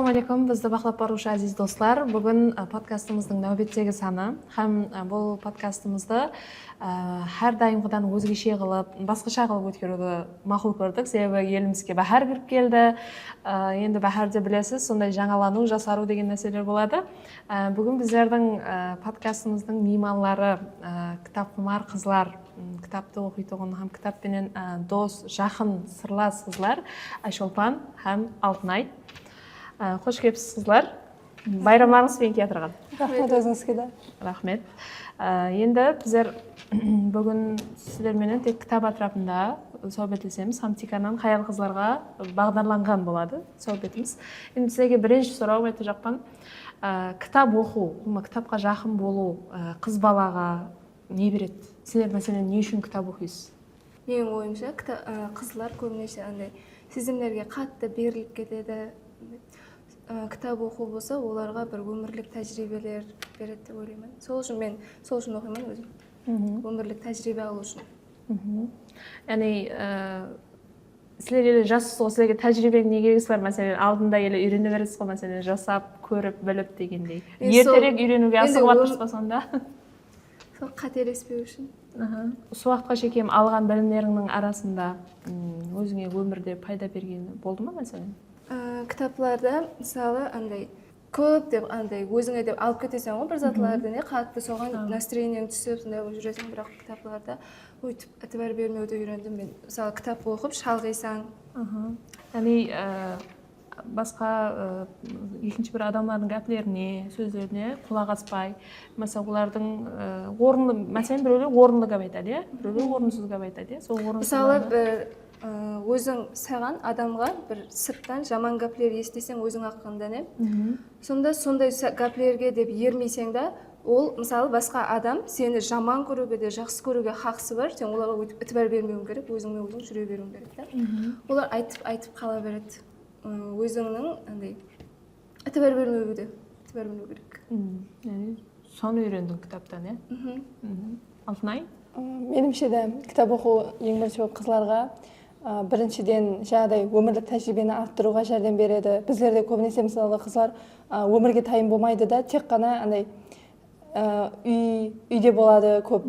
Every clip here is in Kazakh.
Ассаламу алейкум, бізді бақылап барушы азиз достар. Бүгін подкастымыздың нәубеттегі саны. Һәм бұл подкастымызды һәр дайымғыдан өзгеше қылып, басқаша қылып өткеруді мақұл көрдік. Себебі елімізге бәһар кіріп келді. Енді бәһәрде білесіз, сондай жаңалану, жасару деген мәселелер болады. Бүгін біздердің подкастымыздың мейманлары кітапқұмар қызлар, кітапты оқитын һәм кітаппенен дос, жақын, сырлас қызлар Айшолпан һәм Алтынай. Қош келіпсіз қызлар. Байрамыңызбен келтірген. Рахмет өзіңізге де. Рахмет. Енді біздер бүгін сіздерменен тек кітап атырапында соhbetlесеміз. Хамтиканың қаял қызларға бағдарланған болады соhbetimiz. Енді сіздерге бірінші сұрау өте жақпан. Кітап оқу, кітапқа жақын болу, қыз балаға не береді? Сіздер мәселен не үшін кітап оқисыз? Менің ойымша, қызлар көбінесе сезімдерге қатты беріліп кетеді. Кітап оқу болса, оларға бір өмірлік тәжірибелер береді деп ойлаймын. Сол үшін оқимын өзім. Өмірлік тәжірибе алу үшін. Яғни сіздер елі жассыз ғой, сіздерге тәжірибенің не керегі бар? Мәселен, алдында елі үйрене бересіз ғой, мәселен, жасап, көріп, біліп дегендей. Ертерек үйренуге асығып жатырсыз ба сонда? Сол қателеспеу үшін. Осы уақытқа шейін алған білімдеріңнің арасында өзіңе өмірде пайда бергені болды ма мәселен? Кітапларда мысалы көп деп өзіңе деп алып кетесің ғой бір затларды, қатты соған настроениең түсіп сондай жүресің, бірақ кітапларда өйтіп әтібар бермеуді үйрендім мен. Мысалы кітап оқып шалғисаң. Яғни басқа екінші бір адамдардың гәплеріне, сөздеріне құлақ аспай, мысалы олардың орынды, мәселен біреулер орынды гәп айтады, біреулер орынсыз гәп айтады. Мысалы өзің саған адамға бір сырттан жаман гәплер естесең өзің ақында не? Сонда сондай гәплерге деп ермейсең да, ол мысалы басқа адам сені жаман көруге де жақсы көруге хақысы бар, сен оларға өтіп ітібар бермеуің керек, өзіңмен өзің жүре беруің керек. Олар айтып қала береді. Өзіңнің ітібар бермеу керек. Соны үйрендің кітаптан, е? Алтынай? Меніңше де кітап оқу ең бірінші қызларға біріншіден жаңағыдай өмірлік тәжірибені арттыруға жәрдем береді. Біздерде көбінесе мысалы қызлар өмірге тайым болмайды да, тек қана үйде болады көп.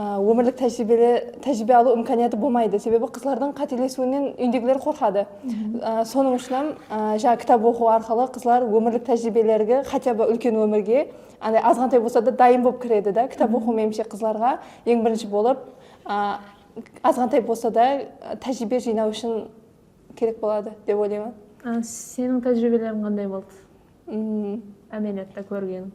Өмірлік тәжірибе алу имканияты болмайды. Себебі қызлардың қателесуінен үйдегілер қорқады. Соның үшін жаңа кітап оқу арқылы қызлар өмірлік тәжірибелерге, хотя бы үлкен өмірге азғантай болса да дайын болып кіреді да. Кітап оқу меніңше қызларға ең бірінші болып азғантай болса да тәжірибе жинау үшін керек болады деп ойлаймын. Сенің тәжірибелерің қандай болды? Әменетті көрген.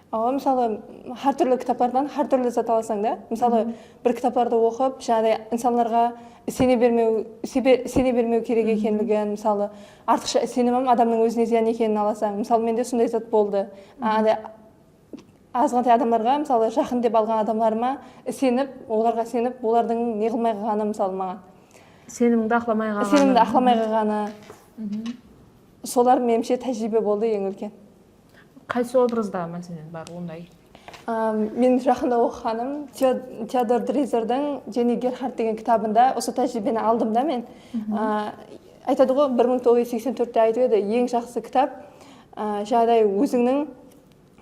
Мысалы, әр түрлі кітаптардан әр түрлі зат аласың да. Мысалы, бір кітаптарды оқып, жаңағыдай инсанларға сене бермеу керек екенлігін, мысалы, артықша сенімім адамның өзіне зиян екенін аласың. Мысалы, менде сондай зат болды. Азғантай адамдарға, мысалы, жақын деп алған адамдарыма оларға сеніп, олардың не қылмай қалғаны, мысалы, маған. Сенімді ақламай қалғаны. Солар меніңше тәжірибе болды ең үлкен. Қайсы образда мәселен бар ондай? Мен жақында оқығаным Теодор Дрейзердің Дженни Герхард деген кітабында осы тәжірибені алдым да мен. Айтады ғой, 1984-те айтып еді, ең жақсы кітап жаңағыдай өзіңнің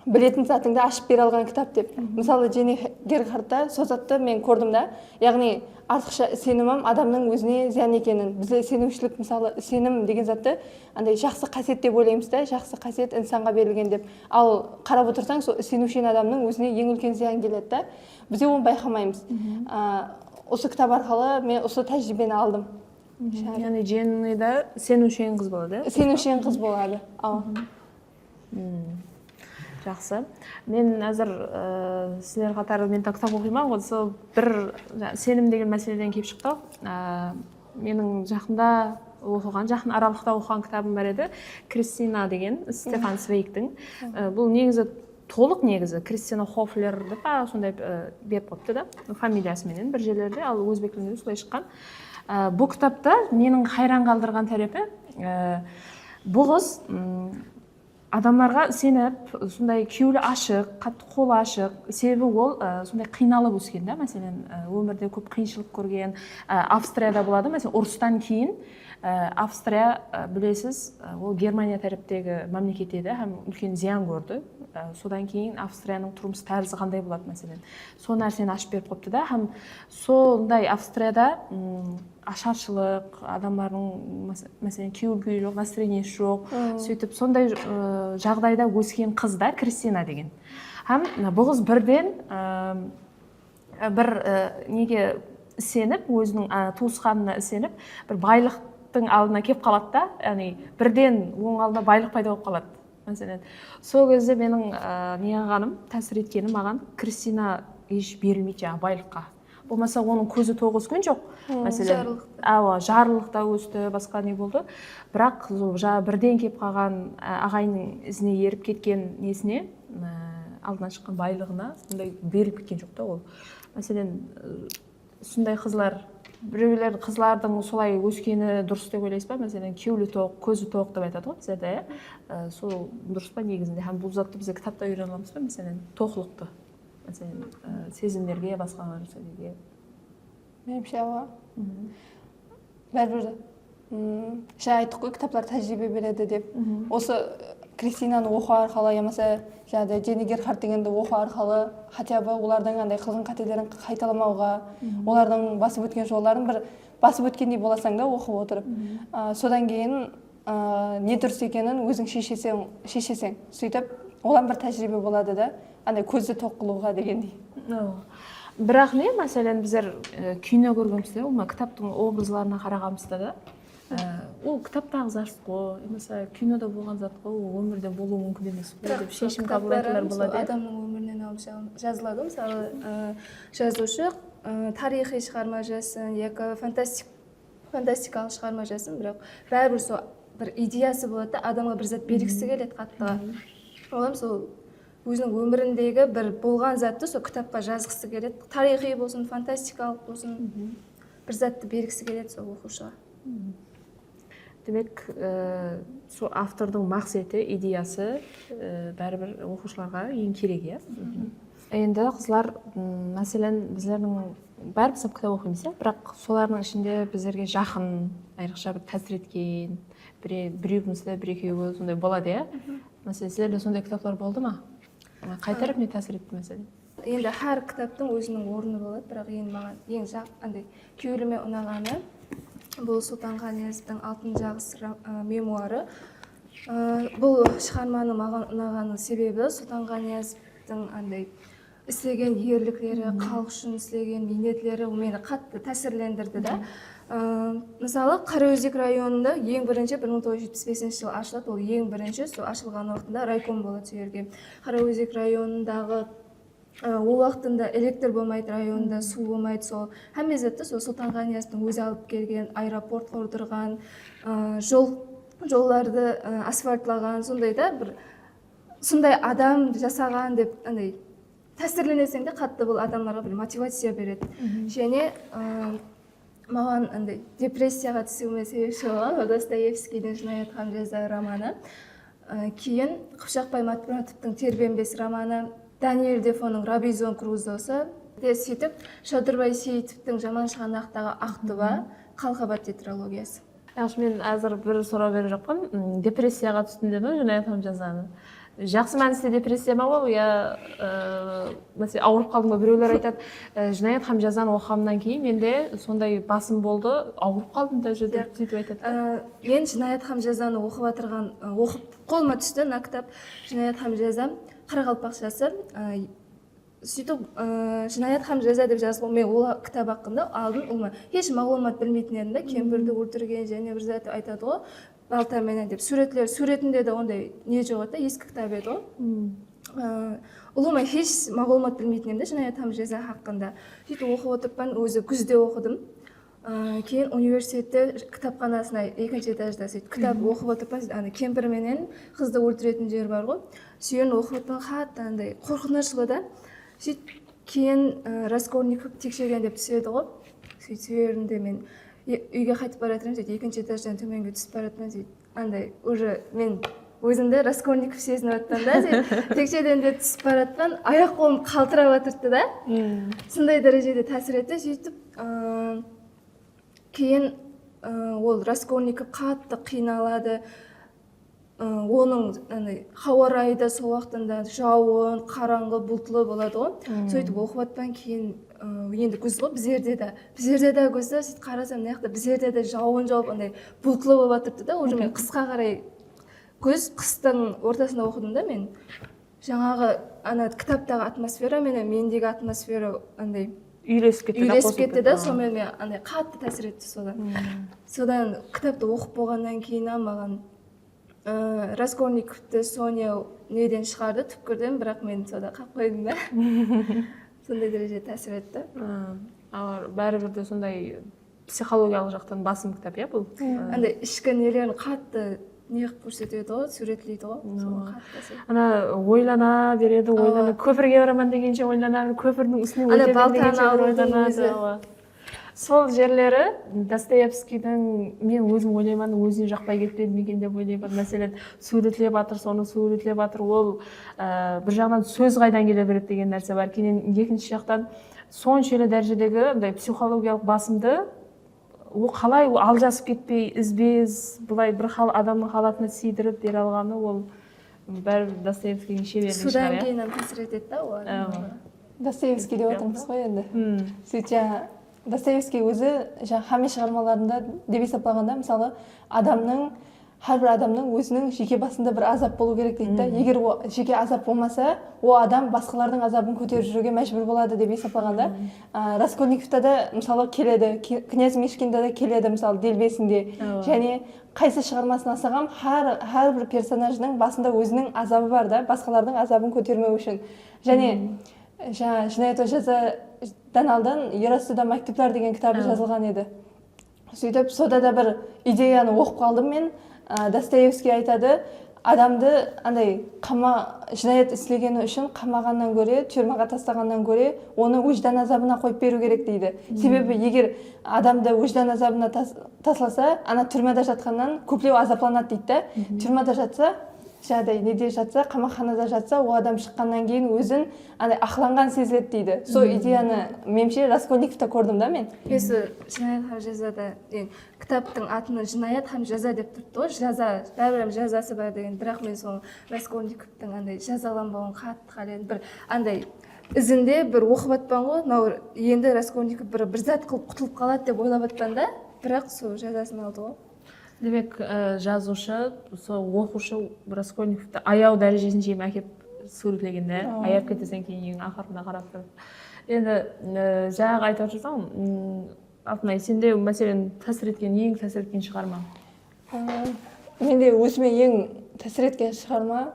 білетін затыңды ашып бере алған кітап деп. Мысалы, Дженни Герхардта сол затты мен көрдім да. Яғни артықша сенімім адамның өзіне зиян екенін. Бізде сенушілік, мысалы, сенім деген затты жақсы қасиет деп ойлаймыз да, жақсы қасиет инсанға берілген деп. Ал қарап отырсаң, сол сенушен адамның өзіне ең үлкен зиян келеді да. Бізде оны байқамаймыз. Осы кітап арқылы мен осы тәжірибені алдым. Яғни Дженнида сенушен қыз болады? Сенушен қыз болады. Жақсы. Мен әзір сіздер қатары мен кітап оқимын ғой, сол бір сенім деген мәселеден келіп шықты. Менің жақын аралықта оқыған кітабым бар еді, Кристина деген, Стефан Свейктің. Бұл негізі толық негізі Кристина Хофлер деп сондай беріп қойыпты да, фамилиясыменен бір жерлерде, ал өзбек тілінде солай шыққан. Бұл кітапта менің хайран қалдырған тарапы, бұл қыз адамдарға сеніп сондай күйеулі ашық, қатты қолы ашық, себебі ол сондай қиналып өскен да, мәселен өмірде көп қиыншылық көрген. Австрияда болады, мәселен ұрыстан кейін Австрия білесіз, ол Германия тараптегі мемлекет еді, һәм үлкен зиян көрді. Содан кейін Австрияның тұрмыс тәрізі қандай болады, мәселен сол нәрсені ашып беріп қойыпты да, һәм сондай Австрияда ашаршылық, адамдардың мәселен күйеу жоқ, настроениесі жоқ, сөйтіп сондай жағдайда өскен қыз да Кристина деген. Һәм бұл қыз бірден бір неге сеніп, өзінің туысқанына сеніп, бір байлықтың алдына келіп қалады да, яғни бірден оның алдына байлық пайда болып қалады. Мәселен, сол кезде менің неғаным, тәсір еткені маған Кристина еш берілмейді жаңағы байлыққа. Болмаса оның көзі тоқ өскен жоқ. Мәселен, жарлықта өсті, басқа не болды. Бірақ бірден келіп қалған ағайының ізіне еріп кеткен несіне, алдынан шыққан байлығына сондай беріліп кеткен жоқ та ол. Мәселен, сондай қызлар, біреулер қызлардың солай өскені дұрыс деп ойлайсыз ба? Мәселен, күйеулі тоқ, көзі тоқ деп айтады ғой біздерде, сол дұрыс па негізінде? Һәм бұл затты біз кітапта үйрене аламыз ба? Мәселен, тоқлықты, мәселен, сезімдерге, басқа нәрселерге. Меніңше бәрібір жаңа айттық қой, кітаплар тәжірибе береді деп. Осы Кристинаны оқу арқылы, ямаса жаңағыдай Дженни Герхард дегенді оқу арқылы, хотя бы олардың андай қылған қателерін қайталамауға, олардың басып өткен жолдарын бір басып өткендей боласаң да оқып отырып. Содан кейін не дұрыс екенін өзің шешесең, сөйтіп оған бір тәжірибе болады да, андай көзді тоқ қылуға дегендей. Бірақ не, мәселен біздер кино көргенімізде, ол кітаптың образларына қарағанымызда да, ол кітаптағы зат қой, мысалы кинода болған зат қой, ол өмірде болуы мүмкін емес қой деп шешім қабылдайтындар болады. Адамның өмірінен алып жазылады, мысалы жазушы тарихи шығарма жазсын, яки фантастикалық шығарма жазсын, бірақ бәрібір сол бір идеясы болады да, адамға бір зат бергісі келеді қаттыға. Олам сол өзінің өміріндегі бір болған затты сол кітапқа жазғысы келеді. Тарихи болсын, фантастикалық болсын, бір затты бергісі келеді сол оқушыға. Демек, сол автордың мақсаты, идеясы бәрібір оқушыларға ең керек, иә. Енді қызлар, мәселен, біздердің бәріміз кітап оқимыз, бірақ солардың ішінде біздерге жақын, айрықша бір тәсір еткен, біреуімізді, бір-екеуі сондай болады, иә. Мәселен, сіздерде сондай кітаптар болды ма? Қайтарып не тәсір етті мәселен? Енді әр кітаптың өзінің орны болады, бірақ маған ең күйеуліме ұнағаны бұл Сұлтан Ғанияздың Алтын жағыс мемуары. Бұл шығарманың маған ұнағаны себебі Сұлтан Ғанияздың істеген ерліктері, халық үшін істеген минетлері мені қатты тәсірлендірді да. Мысалы, Қараөзек районында ең бірінші 1975 жыл ашылады, ол ең бірінші сол ашылған уақытында райком болады сол жерге. Қараөзек районындағы ол уақытында электр болмайды, районында су болмайды, сол һәмме затты сол Сұлтан Ғанияздың өзі алып келген, аэропорт құрдырған, жолдарды асфальтлаған, сондай да бір сондай адам жасаған деп тәсірленесең де қатты бұл адамдарға бір мотивация береді. Және маған депрессияға түсуіме себепші болған Достоевскийдің Жинаят һәм жаза романы. Кейін Қыпшақбай Матпұратовтың Тербенбес романы, Даниэль Дефоның Робинзон Крузосы, сөйтіп Шодырбай Сейітовтің Жаман шығанақтағы Ақтұба, Қалқабат тетралогиясы. Мен әзір бір сұрау беріп жатқам, депрессияға түстім деді ме Жинаят һәм жазаны? Жақсы мәнісінде депрессия ма ол, я мәселе ауырып қалдым ба? Біреулер айтады, Жинаят һәм жазаны оқығаннан кейін менде сондай басым болды, ауырып қалдым да сөйтіп айтады. Мен Жинаят һәм жазаны оқып қолыма түсті мына кітап. Жинаят һәм жаза Қарақалпақшасы. Сөйтіп Жинаят һәм жаза деп жазылған, мен ол кітап haqqында алдын еш мағлұмат білмейтін едім да, кемпірді өлтірген және бір зат айтады ғой, балтаменен деп. Суретінде де ондай не жоқ еді, ескі кітап еді ғой. Ұлыма еш мағлұмат білмейтін едім да Жинаят һәм жаза haqqында. Сөйтіп оқып отырып, өзі күзде оқыдым. Кейін университетте кітапханасына екінші этажда кітап оқып отырып, кемпір менен қызды өлтіретін жер бар ғой. Сүйен оқып отырып, қатты қорқынышлы да. Кейін Раскольников текшерген деп түседі ғой. Сөйтіп мен үйге қайтып баратырмын, екінші этаждан төменге түсіп баратырмын. Уже мен өзімді Раскольников сезініп жатқан да, текшеден де түсіп бара жатқан, аяқ қолым қалтырап жатырды да, сондай дәрежеде тәсір етті. Сөйтіп кейін ол Раскольников қатты қиналады. Оның ауа райы да сол уақытында жауын, қараңғы, бұлтлы болады ғой. Сөйтіп оқып жатқан кейін енді күз ғой, біздерде де күзде, сөйтіп қарасам мына жақта біздерде де жауын жауып, андай бұлтлы болып жатырды да. Уже мен қысқа қарай қыстың ортасында оқыдым да мен. Жаңағы кітаптағы атмосфера менен мендегі атмосфера андай үйлесіп кетті да, сонымен мен андай қатты тәсір етті содан кітапты оқып болғаннан кейін маған Раскольниковты Соня неден шығарды, түпкірден, бірақ мен сода қалып қойдым да. Сондай дәреже тәсір етті. Ал бәрібір де сондай психологиялық жақтан басым кітап, иә бұл? Андай ішкі нелерін қатты не көрсетеді ғой, суретлейді ғой. Ойлана береді, көпірге бараман дегенше ойланады, көпірдің үстіне өтемін дегенше ойланады. Сол жерлері Достоевскийдің мен өзім ойлаймын, өзіне жақпай кетпеді ме екен деп ойлаймын. Мәселен, суретлеп жатыр, соны суретлеп жатыр. Ол бір жағынан сөз қайдан келе береді деген нәрсе бар. Кейін екінші жақтан соншелі дәрежедегі психологиялық басымды қалай алжасып кетпей, ізбез, бұлай бір адамның халатына сыйдырып бере алғаны, ол бәрібір Достоевскийдің шеберлігі шығар. Содан кейін тәсір етеді да ол. Достоевский деп отырмыз ғой енді. Сөйтіп Достоевский өзі Хаме шығармаларында деп есептағанда, мысалы, әрбір адамның өзінің жеке басында бір азап болу керек дейді да. Егер жеке азап болмаса, ол адам басқалардың азабын көтеріп жүруге мәжбүр болады деп есептағанда, Раскольниковта да мысалы келеді, князь Мишкинда да келеді, мысалы, делбесінде. Және қайсы шығармасын алсам, әрбір персонаждың басында өзінің азабы бар да, басқалардың азабын көтермеу үшін. Және Жинает жазадан алдан Ерастуда мектептер деген кітабы жазылған еді. Сөйтіп, сода да бір идеяны оқып қалдым мен. Достоевский айтады, адамды жинаят істегені үшін қамағаннан көре, тюрмаға тастағаннан көре, оны өждан азабына қойып беру керек дейді. Себебі егер адамды өждан азабына тасласа, түрмада жатқаннан көплеу азапланады дейді. Түрмада жатса, неде жатса, қамақханада жатса, ол адам шыққаннан кейін өзін ақыланған сезіледі дейді. Сол идеяны меніңше Раскольниковта көрдім да мен.Есі жинаят һәм жазада кітаптың атыны жинаят һәм жаза деп тұрды ғой. Жаза, бәрібір жазасы бар деген. Бірақ мен сол Раскольниковтың жазаланбауын қатты қаледім. Бір ізінде бір оқып жатпан ғой. Енді Раскольников бір зат қылып құтылып қалады деп ойлап жатпан да, бірақ сол жазасын алды ғой. Демек, жазушы, оқушы Раскольниковты аяу дәрежесін жем әкеп суретлеген да, аяп кетесен кейін ақырына қарап тұрып. Енді жаңағы айтып жүрсің, Алтынай, сенде мәселен тәсір еткен шығарма? Менде өзіме ең тәсір еткен шығарма,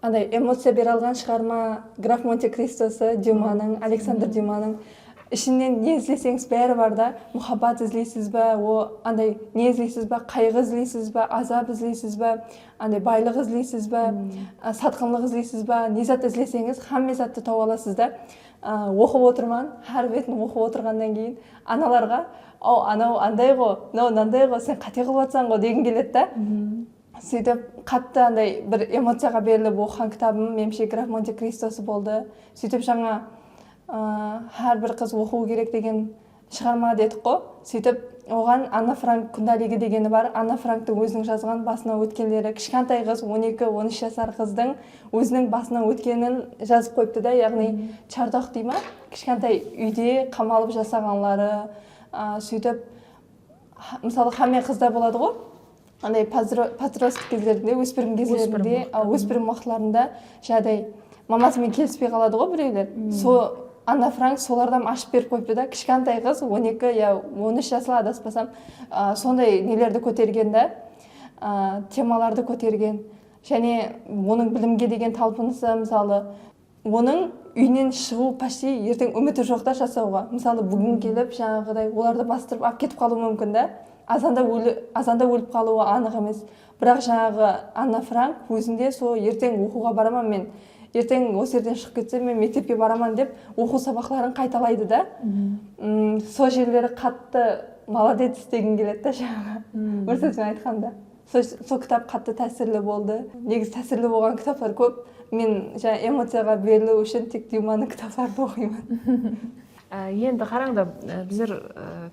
эмоция бере алған шығарма Граф Монте-Кристосы, Дюманың, Александр Дюманың. Ішінен не іздесеңіз бәрі бар да, мұхаббат іздейсіз ба, не іздейсіз ба, қайғы іздейсіз ба, азап іздейсіз ба, байлық іздейсіз ба, сатқынлық іздейсіз ба, не зат іздесеңіз, хамме затты тауып аласыз да. Оқып отырман, әр бетін оқып отырғаннан кейін аналарға, анау андай ғой, мынау мынандай ғой, сен қате қылып жатсаң ғой деген келеді да. Сөйтіп қатты бір эмоцияға беріліп оқыған кітабым меніңше Граф Монте-Кристосы болды. Сөйтіп жаңа әрбір қыз оқу керек деген шығарма дедік қой. Сөйтіп оған Анна Франк күндәлігі дегені бар. Анна Франктың өзінің жазған басына өткендері, кішкентай қыз, 12-13 жасар қыздың өзінің басына өткенін жазып қойыпты да, яғни чардақ дей ма, кішкентай үйде қамалып жасағанлары. Сөйтіп мысалы Хаме қызда болады ғой, подросток кездерінде, өспірім кездерінде, өспірім уақытларында мамасымен келіспей қалады ғой біреулер. Анна Франк солардан ашып беріп қойыпты да, кішкентай қыз 12-13 жасында адаспасам, сондай нелерді көтерген да, темаларды көтерген. Және оның білімге деген талпынысы, мысалы, оның үйінен шығу почти ертең үміті жоқта жасауға. Мысалы, бүгін келіп, жаңағыдай оларды бастырып алып кетіп қалуы мүмкін да, азанда өліп қалуы анық емес. Бірақ жаңағы Анна Франк өзінде сол ертең оқуға барамын мен, ертең осы жерден шығып кетсем мен мектепке бараман деп оқу сабақларын қайталайды да. Сол жерлері қатты молодец деген келеді да жаңағы. Бір сөзбен айтқанда. сол кітап қатты тәсірлі болды. Негізі тәсірлі болған кітаптар көп. Мен жаңа эмоцияға берілу үшін тек Дюманың кітаптарын оқимын. Енді қараңдар, біздер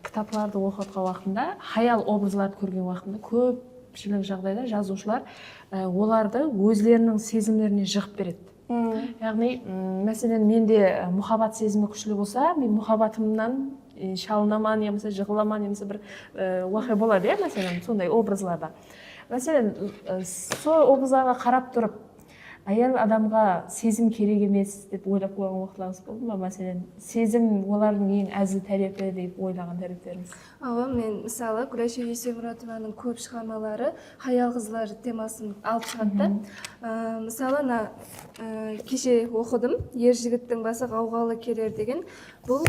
кітапларды оқытқан уақытында, хаял образларды көрген уақытында көпшілік жағдайда жазушылар оларды өздерінің сезімдеріне жығып береді. Яғни, мәселен, менде мұхаббат сезімі күшлі болса, мен мұхаббатымнан шалынаман, немесе жығыламан, немесе бір уақиға болады, мәселен, сондай образларда. Мәселен, сол образларға қарап тұрып, аял адамға сезім керек емес деп ойлап қойған уақытларыңыз болды ма? Мәселен, сезім олардың ең әзіл тәрепі деп ойлаған тәрептеріңіз? Мен мысалы Гүлайша Есенмұратованың көп шығармалары хаял қызлар темасын алып шығады. Мысалы, кеше оқыдым, ер жігіттің басы ғауғалы келер деген. Бұл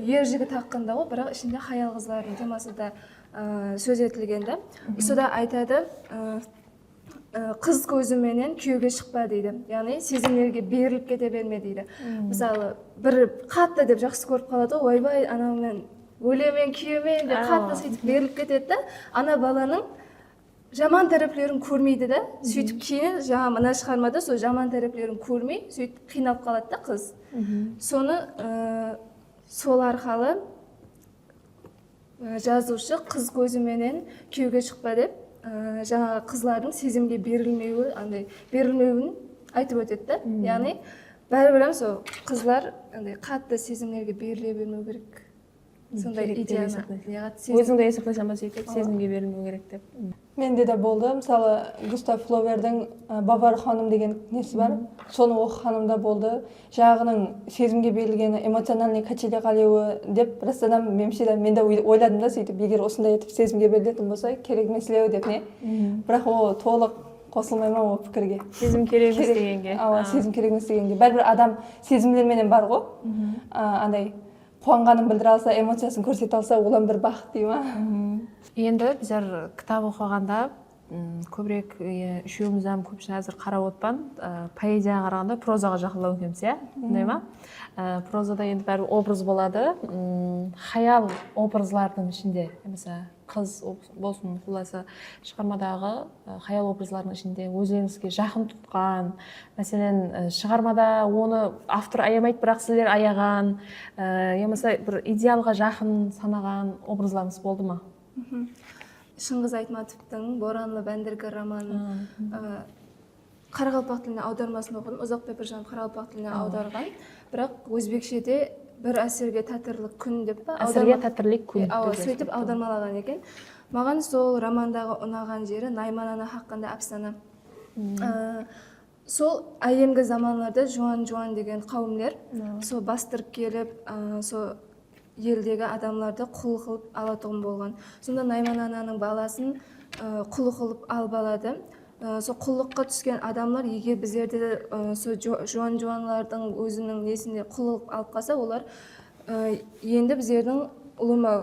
ер жігіт хақында ғой, бірақ ішінде хаял қызлардың темасы да сөз етілгенді. Сода айтады, қыз көзіменен күйеуге шықпа дейді. Яғни сезімдерге беріліп кете берме дейді. Мысалы, бір қатты деп жақсы көріп қалады, ойбай, анаумен өлемен күйеумен деп қатты сөйтіп беріліп кетеді. Ана баланың жаман тәріплерін көрмейді да, сөйтіп кейін жаңа мына шығармада сол жаман тәріплерін көрмей, сөйтіп қиналып қалады да қыз. Соны сол арқалы жазушы қыз көзіменен күйеуге шықпа деп жаңағы қызлардың сезімге берілмеуін айтып өтеді. Яғни бәрібір сол қызлар қатты сезімдерге беріле бермеу керек. Сондай идеяны. Өзіңді есептесем ба сөйтіп сезімге берілмеу керек деп. Менде де болды. Мысалы, Густав Фловердің Бавар ханым деген несі бар. Соны оқығанымда болды. Жағының сезімге берілгені эмоциональный качели қалеуі деп, растанам менде ойладым да, сөйтіп, егер осындай етіп сезімге берілетін болса, керек мәселеу деп не. Бірақ ол толық қосылмай ма ол пікірге. Сезім керек емес дегенге. Сезім керек емес дегенге. Бәрібір адам сезімдерменен бар ғой. Андай қуанғанын білдіре алса, эмоциясын көрсете алса, олан бір бақыт дей ма? Енді біздер кітап оқығанда көбірек үшеумізден көпшілік әзір қарап отпан, поэзияға қарағанда прозаға жақындау екенбіз, иә? Сондай ма? Прозада енді бәрі образ болады. Хаял образлардың ішінде, mesela қыз болсын, құласы шығармадағы хаял образлардың ішінде өзіңізге жақын тұтқан, мәселен, шығармада оны автор аямайды, бірақ сіздер аяған, немесе бір идеалға жақын санаған образларыңыз болды ма? Шыңғыз Айтматовтың Боранлы Бәндіргі романын қарақалпақ тіліне аудармасын оқыдым. Ұзақ Пепержанов қарақалпақ тіліне аударған, бірақ өзбекшеде бір әсерге тәтірлік күн деп па? Әсерге тәтірлік күн. Сөйтіп аудармалаған екен. Маған сол романдағы ұнаған жері Найман ана хақында әпсана. Сол әйемгі заманларда жуан деген қауымлер сол бастырып келіп, сол елдегі адамларды құл қылып алатұғын болған. Сонда Найман ананың баласын құл қылып алып алады. Сол құллыққа түскен адамлар егер біздерді сол жуан-жуанлардың өзінің несінде құл қылып алып қалса, олар енді біздердің ұлыма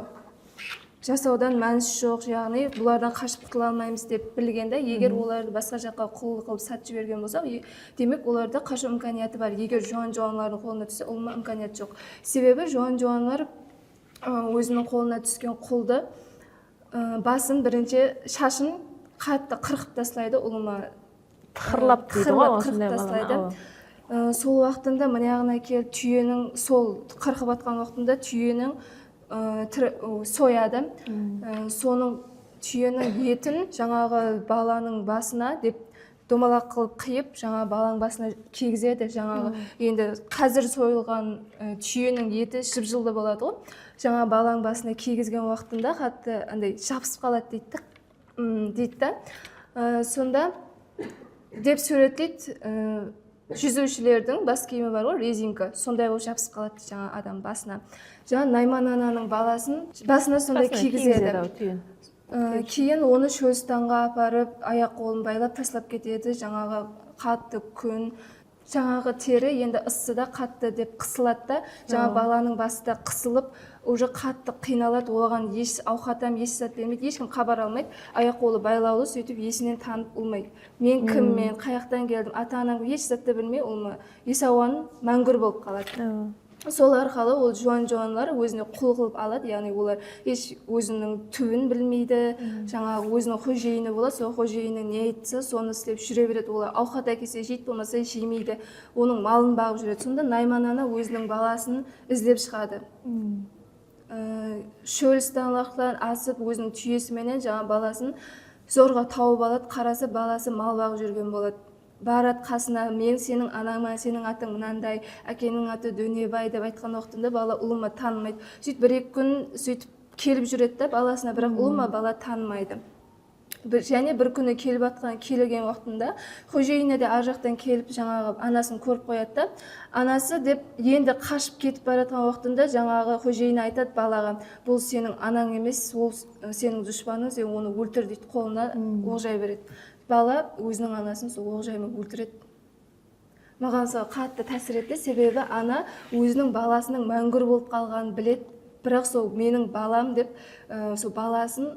жасаудан мәнісі жоқ, яғни бұлардан қашып құтыла алмаймыз деп білгенде, егер оларды басқа жаққа құл қылып сатып жіберген болса, демек оларда қашу имканияты бар. Егер жуан-жуанлардың қолына түссе, ұлыма имканияты жоқ. Себебі жуан-жуанлар өзінің қолына түскен құлды басын бірінші шашын қатты қырқып тастайды, ұлыма қырлап қырқып тастайды. Сол уақытында мынаяғына келіп түйенің сол қырқып атқан уақытында түйенің сояды. Соның түйенің етін жаңағы баланың басына деп домалақ қылып қиып, жаңа баланың басына кигізеді. Жаңағы енді қазір сойылған түйенің еті жып-жылы болады ғой. Жаңа баланың басына кигізген уақытында қатты андай жабысып қалады дейді. Сонда деп суреттейді, жүзушілердің бас киімі бар ғой, резинка, сондай болып жабысып қалады жаңа адам басына. Жаңа Найман ананың баласын басына сондай кигізеді. Кейін оны Шөлстанға апарып, аяқ қолын байлап таслап кетеді. Жаңағы қатты күн, жаңағы тері енді ысыда қатты деп қысылады да, жаңа баланың басы да қысылып, уже қатты қиналады, оған еш ауқатам, еш зат бермейді, ешкім хабар алмайды, аяқ қолы байлаулы, сөйтіп есінен танып ұлмайды. Мен кіммен, қаяқтан келдім, ата-анам еш затты білмей, ұлма есауан мәңгүр болып қалады. сол арқылы ол жуан-жуанлар өзіне құл қылып алады, яғни олар еш өзінің түбін білмейді, жаңағы өзінің қожайыны болады, сол қожайыны не айтса соны істеп жүре береді. Олар ауқат әкелсе жейді, болмаса жемейді, оның малын бағып жүреді. Сонда Найман ана өзінің баласын іздеп шығады. Шөлістанлықтан асып өзінің түйесіменен жаңа баласын зорға тауып алады, қарасы баласы мал бағып жүрген болады. Барат қасына, мен сенің анаңмын, сенің атың мынандай, әкенің аты Дөнебай деп айтқан уақытында бала ұлыма танымайды. Сөйтіп бір-екі күн сөйтіп келіп жүреді да баласына, бірақ ұлыма бала танымайды. Және бір күні келген уақытында қожайыны да ар жақтан келіп жаңағы анасын көріп қояды да, анасы деп енді қашып кетіп баратқан уақытында жаңағы қожайыны айтады балаға, бұл сенің анаң емес, ол сенің дұшпаның, сен оны өлтір дейді, қолына олжай береді. Бала өзінің анасын сол олжаймен өлтіреді. Маған сол қатты тәсір етті, себебі ана өзінің баласының мәңгүр болып қалғанын біледі, бірақ сол менің балам деп сол баласын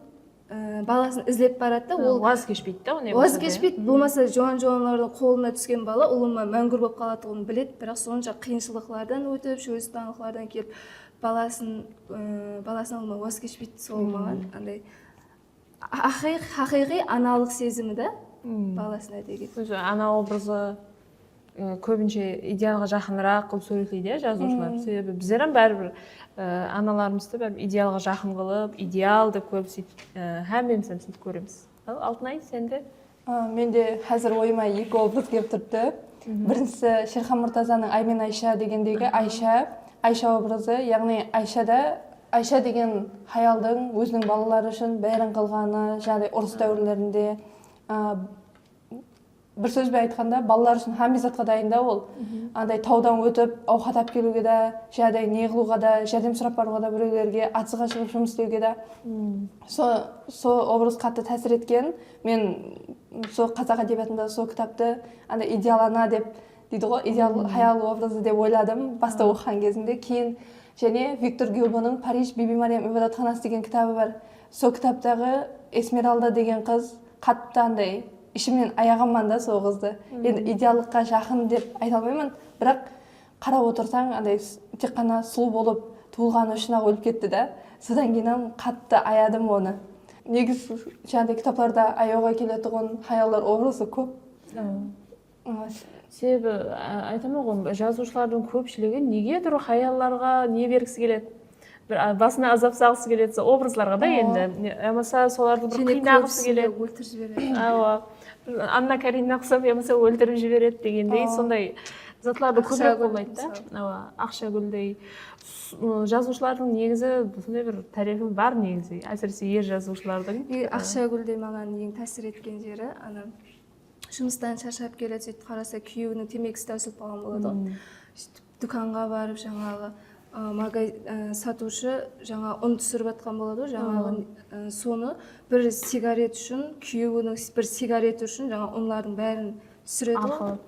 іздеп барады да, ол уаз кешпейді да, оны уаз кешпейді, болмаса жуан-жуанлардың қолына түскен бала ұлыма мәңгүр болып қалатынын біледі, бірақ сонша қиыншылықтардан өтіп, шөлістанлықтардан келіп баласын ұлыма уаз кешпейді. Сол маған андай хақиқи аналық сезімі да баласына деген. Ана образы көбінше идеалға жақынырақ қылып суреттейді жазушылар. Себебі біздер бәрібір аналарымызды бәрібір идеалға жақын қылып, идеал деп көріп сөйтіп һәммеміз сөйтіп көреміз. Алтынай, сенде? Менде қазір ойыма екі образ келіп тұрды. Біріншісі Шерхан Мұртазаның Ай мен Айша дегендегі Айша образы, яғни Айша деген хаялдың өзінің балалары үшін бәрін қылғаны, жаңағыдай ұрыс дәуірлерінде бір сөзбен айтқанда балалар үшін һәм затқа дайында ол. Андай таудан өтіп ауқат алып келуге де, жаңағыдай не қылуға да, жәрдем сұрап баруға да, біреулерге атысқа шығып жұмыс істеуге де. Сол образ қатты тәсір еткен. Мен сол қазақ әдебиетінде сол кітапты андай идеал ана деп дейді ғой, идеал хаял образы деп ойладым баста оқыған кезімде. Кейін және Виктор Гюгоның Париж Биби Мариям ибадатханасы деген кітабы бар. Сол кітаптағы Эсмералда деген қыз қатты андай ішімнен аяғанмын да сол қызды. Енді идеалдыққа жақын деп айта алмаймын, бірақ қарап отырсаң андай тек қана сұлу болып туылғаны үшін ақ өліп кетті да. Содан кейін қатты аядым оны. Негізі жаңағыдай кітаптарда аяуға келетұғын хаялар образы көп. Себебі айтамын ғой, жазушылардың көпшілігі неге тұр хаялларға не бергісі келеді? Басына азап салғысы келеді, образларға да енді. Ямаса соларды бір қинағысы келеді. Өлтіріп жібереді. Анна Каренина ұқсап, ямаса өлтіріп жібереді дегендей, сондай затларды көбірек болмайды да. Ақшагүлдей. Жазушылардың негізі сондай бір тарихы бар негізі, әсіресе ер жазушылардың. Ақшагүлдей маған ең тәсір еткен жері, жұмыстан шаршап келеді, сөйтіп қараса күйеуінің темекісі таусылып қалған болады. Дүканға барып жаңағы сатушы жаңа ұн түсіріп жатқан болады, жаңағы соны бір сигарет үшін, күйеуінің бір сигарет үшін жаңа ұнлардың бәрін түсіреді.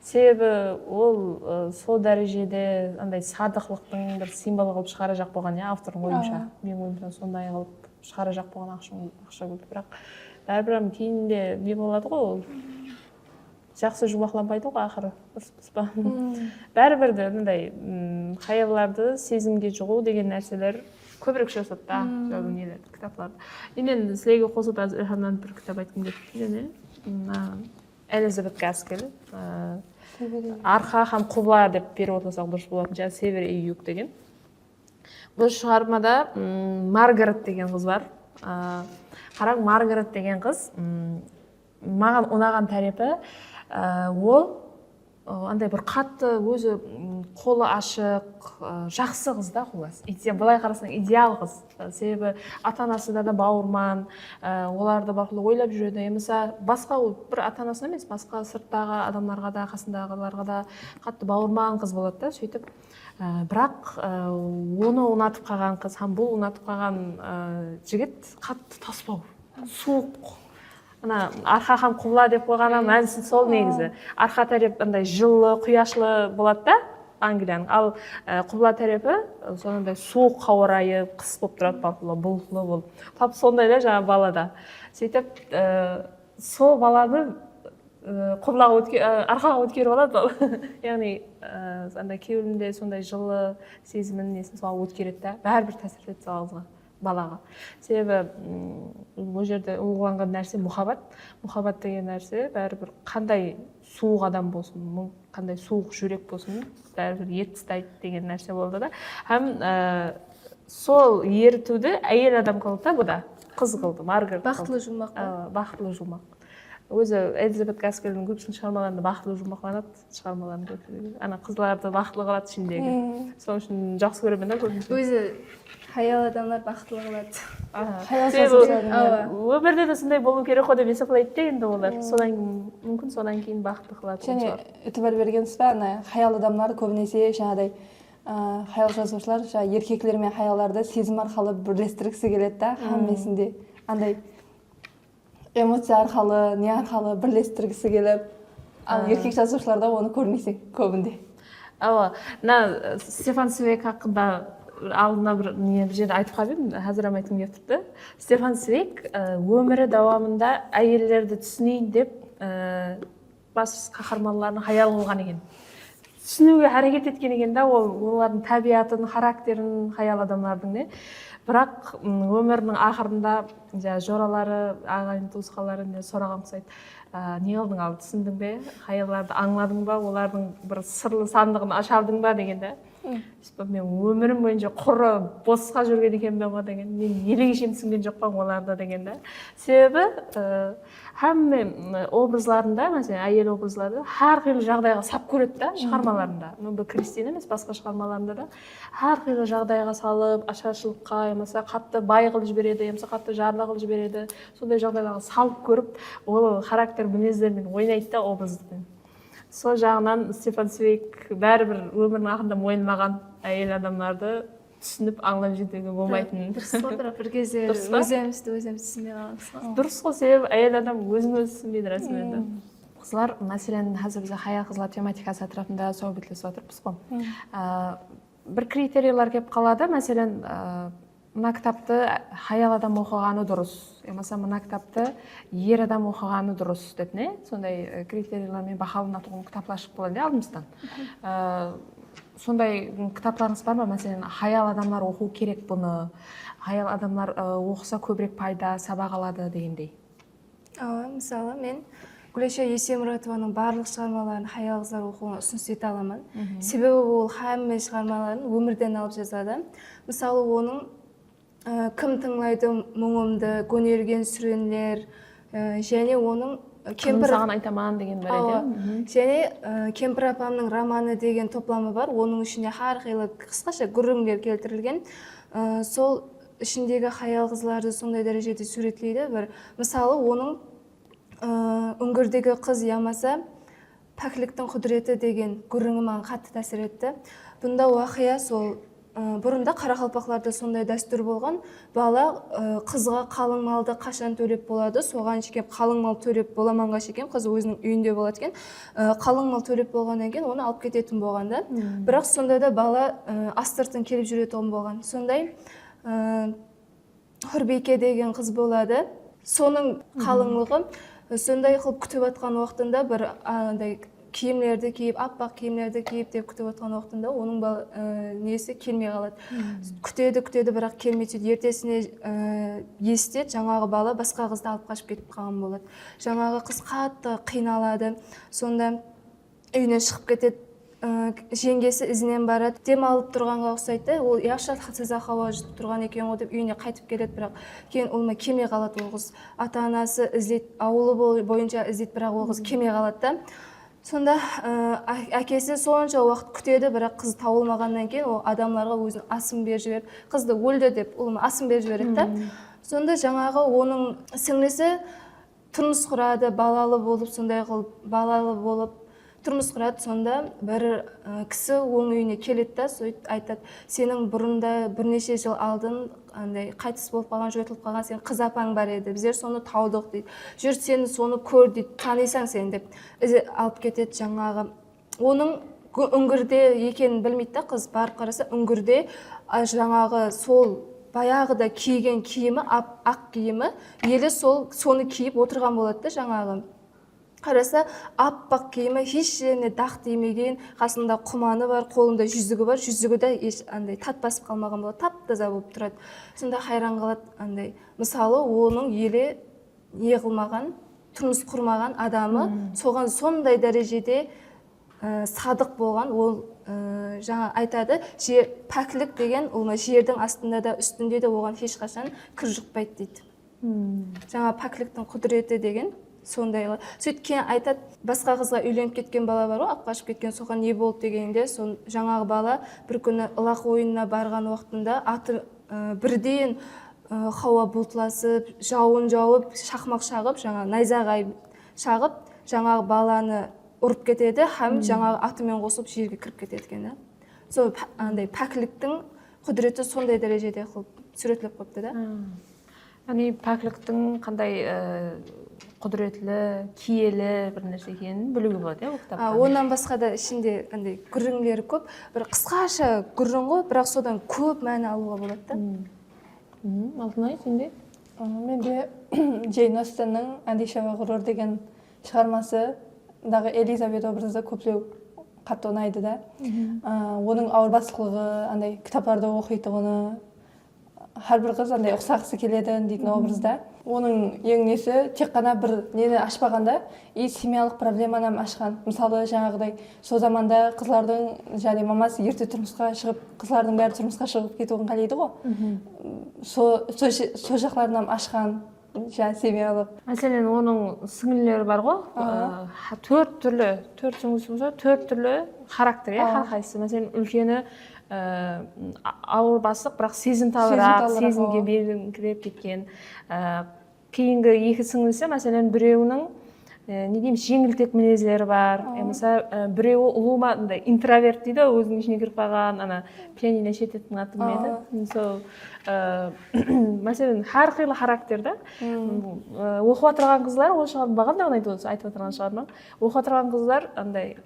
Себебі ол сол дәрежеде андай садықлықтың бір символы қылып шығара жақ болған, автордың ойынша. Менің ойымша сондай қылып шығара жақ болған Ақшагүл. Бірақ бәрібір кейінде не болады ғой, ол жақсы жұмақланбайды ғой ақыры. Бәрібір де мындай хаялларды сезімге жұғу деген нәрселер көбірек жасады да, жазу нелерді, кітапларды. Мен сілеге қосып Илхамнан бір кітап айтқым келді. Элизабет Гаскел, Арқа һәм құбыла деп переводласақ дұрыс болатын, жаңағы Север и Юг деген. Бұл шығармада Маргарет деген қыз бар. Қараң, Маргарет деген қыз маған ұнаған тарихы, ол андай бір қатты өзі қолы ашық, жақсы қыз да қолас. Былай қарасаң идеал қыз. Себебі ата-анасы да бауырман, оларды бақылы ойлап жүреді. Емеса басқа бір ата-анасына емес, басқа сырттағы адамдарға да, қасындағыларға да қатты бауырман қыз болады да, сөйтіп. Бірақ оны ұнатып қалған қыз, һәм бұл ұнатып қалған жігіт қатты таспау, суық. Арқа һәм құбыла деп қойғаны мәнісі сол негізі. Арқа тареп жылы, құяшлы болады да, Англияның. Ал құбыла тарепі сондай суық қауырайы, қыс болып тұрады, бұлтлы болып. Тап сондай да жаңа балада. Сөйтіп, сол баланы құбылаға арқаға өткеріп алады ол яғни андай күйеуінде сондай жылы сезімін несін соған өткереді да бәрібір тәсір етеді сол қызға балаға себебі бұл жерде ұлғанған нәрсе мұхаббат деген нәрсе бәрібір қандай суық адам болсын қандай суық жүрек болсын бәрібір ерітістайды деген нәрсе болды да һәм сол ерітуді әйел адам қылды да бұда қыз қылды Маргарет бақытлы жұмбақ бақытлы жұмбақ өзі Элизабет Гаскельдің көпшілік шығармаларында бақытлы жұмбақтанады шығармаларын көпшілігі ана қызларды бақытлы қылады ішіндегі сол үшін жақсы көремін да көбінесе өзі хаял адамдар бақытлы қылады өмірде де сондай болу керек қой деп есептейді де енді олар содан кейін бақытты қылады және ұтып берген ба ана хаял адамдар көбінесе жаңағыдай хаял жазушылар жаңағы еркектер мен хаяларды сезім арқылы бірлестіргісі келеді да әңгімесінде андай эмоция арқылы не арқылы бірлестіргісі келіп ал еркек жазушыларда оны көрмейсің көбінде мына Стефан Цвейг хақында алдына бір жерде айтып қалып едім қазір айтқым келіп тұрды Стефан Цвейг өмірі давамында әйелдерді түсінейін деп бас қаһармандарын хаял қылған екен түсінуге әрекет еткен екен да олардың табиғатын характерін хаял адамдардың не бірақ өмірінің ақырында жоралары ағайын туысқандары сұраған ұқсайды не қылдың ал түсіндің бе хаяларды аңладың ба олардың бір сырлы сандығын ашардың ба деген да мен өмірім бойынша құры босқа жүрген екенмін ғой деген мен еле кешем түсінген жоқпын оларды деген да себебі һәм образларында мәселен әйел образлары әрқилы жағдайға сап көреді да шығармаларында бұл Кристин емес басқа шығармаларында да әрқилы жағдайға салып ашаршылыққа болмаса қатты бай қылып жібереді болмаса қатты жарлы қылып жібереді сондай жағдайларға салып көріп ол характер мінездермен ойнайды да образбен сол жағынан Стефан Цвейг бәрібір өмірінің ақырында мойымаған әйел адамдарды түсініп аңлап жетуге болмайтынын дұрыс қой бірақ бір кезде өзімізді түсінбей қаламыз ғой дұрыс қой себебі әйел адам өзін өзі түсінбейді расымен де қызлар мәселен қазір біз хаял қызлар тематикасы атырапында соғбеттесіп отырмыз ғой бір критерийлер келіп қалады мәселен мына кітапты хаял адам оқығаны дұрыс болмаса мына кітапты ер адам оқығаны дұрыс деп не сондай критерийлермен бағаланатын кітаптар шығып қалады алдымыздан сондай кітаптарыңыз бар ма мәселен хаял адамдар оқу керек бұны хаял адамдар оқыса көбірек пайда сабақ алады дегендей мысалы мен Гүлайша Есемұратованың барлық шығармаларын хаял қыздар оқуын ұсыныс ете аламын себебі ол hamma шығармаларын өмірден алып жазады мысалы оның кім тыңлайды мұңымды көнерген сүренлер және оның кемпір саған айтаман деген бар еді және кемпір апамның романы деген топламы бар оның ішіне әрқилы қысқаша гүрімдер келтірілген сол ішіндегі хаял қыздарды сондай дәрежеде суретлейді бір мысалы оның үңгірдегі қыз ямаса пәктіктің құдіреті деген гүріңі маған қатты әсер етті бұнда уақия сол бұрында қарақалпақларда сондай дәстүр болған бала қызға қалың малды қашан төлеп болады соған шекем қалың мал төлеп боламанға шекем қыз өзінің үйінде болады екен қалың мал төлеп болғаннан кейін оны алып кететін болған да бірақ сонда да бала астыртын келіп жүретін болған сондай Хүрбике деген қыз болады соның қалыңлығы сондай қылып күтіп жатқан уақытында бір андай киімдерді киіп аппақ киімдерді киіп деп күтіп отқан уақытында оның несі келмей қалады күтеді бірақ келмей сөйтіп ертесіне естеді жаңағы бала басқа қызды алып қашып кетіп қалған болады жаңағы қыз қатты қиналады сонда үйінен шығып кетеді жеңгесі ізінен барады демалып тұрғанға ұқсайды ол яқшы таза ауа жұтып тұрған екен ғой деп үйіне қайтып келеді бірақ кейін ол келмей қалады ол қыз ата анасы іздейді ауылы бойынша іздейді бірақ ол қыз келмей қалады да сонда әкесі сонша уақыт күтеді бірақ қыз табылмағаннан кейін ол адамдарға өзінің асын беріп жіберіп қызды өлді деп ұлына асын беріп жібереді да сонда жаңағы оның сіңлісі тұрмыс құрады балалы болып тұрмыс құрады сонда бір кісі оның үйіне келеді да сөйтіп айтады сенің бұрында бірнеше жыл алдын андай қайтыс болып қалған жойылып қалған сенің қыз апаң бар еді біздер соны таудық дейді жүр сені соны көр дейді танисаң сен деп алып кетеді жаңағы оның үңгірде екенін білмейді да қыз барып қараса үңгірде жаңағы сол баяғыда киген киімі ақ киімі елі соны киіп отырған болады да жаңағы қараса аппақ киімі, еш жеріне дақ тимеген, қасында құманы бар, қолында жүзігі бар, жүзігі де еш андай тат басып қалмаған болады, тап-таза болып тұрады. Сонда хайран қалады андай. Мысалы, оның елі не қылмаған, тұрмыс құрмаған адамы соған сондай дәрежеде садық болған. Ол жаңа айтады, пәкілік деген ол жердің астында да үстінде де оған ешқашан кір жұқпайды дейді. Жаңа пәкіліктің құдіреті деген сондай. Сөйткен айтады, басқа қызға үйленіп кеткен бала бар ғой, ап қашып кеткен, соған не болды дегенде, жаңағы бала бір күні ылақ ойынына барған уақытында аты бірден хауа бұлтласып, жауын жауып, шақмақ шағып, жаңа найзағай шағып, жаңағы баланы ұрып кетеді, һәм жаңағы атымен қосып жерге кіріп кетеді екен. Сол андай пәкіліктің құдіреті сондай дәрежеде қылып суретлеп қойыпты да. Яғни пәкіліктің қандай құдіретлі, киелі бір нәрсе екенін білуге болады, ол кітаптан. Онан басқа да ішінде андай гүріңлері көп, бір қысқаша гүрің ғой, бірақ содан көп мәні алуға болады да. Алтынай, сенде? Менде Джейн Остеннің «Андиша ва ғұрur» деген шығармасындағы Элизабет образы көптеу қатты ұнайды да. Оның ауырбастылығы, андай кітаптарды оқитыны, әрбір қыз андай ұқсағысы келеді дейтін образда. Оның ең несі тек қана бір нені ашпағанда, семьялық проблеманы ашқан. Мысалы, жаңағыдай сол заманда қызлардың және мамасы ерте тұрмысқа шығып, қызлардың бәрі тұрмысқа шығып кетуін қалайды ғой. Сол жақларынан ашқан семьялық. Мәселен, оның сіңілері бар ғой, төрт түрлі характер, әрқайсысы. Мәселен, үлкені ауыр басық, бірақ сезімталырақ, сезімге беріңкіреп кеткен. Кейінгі екі сіңлісі, мәселен, біреуінің не дейміз, жеңілтек мінезлері бар. Мысалы, біреуі ұлумағындай интроверт дейді, өзінің ішіне кіріп қалған, пианино шететін атын еді. Сол мәселен, әрқилы характерді оқып отырған қызлар, ол шығарып бағанда айтып отырған шығармаң, оқып отырған қызлар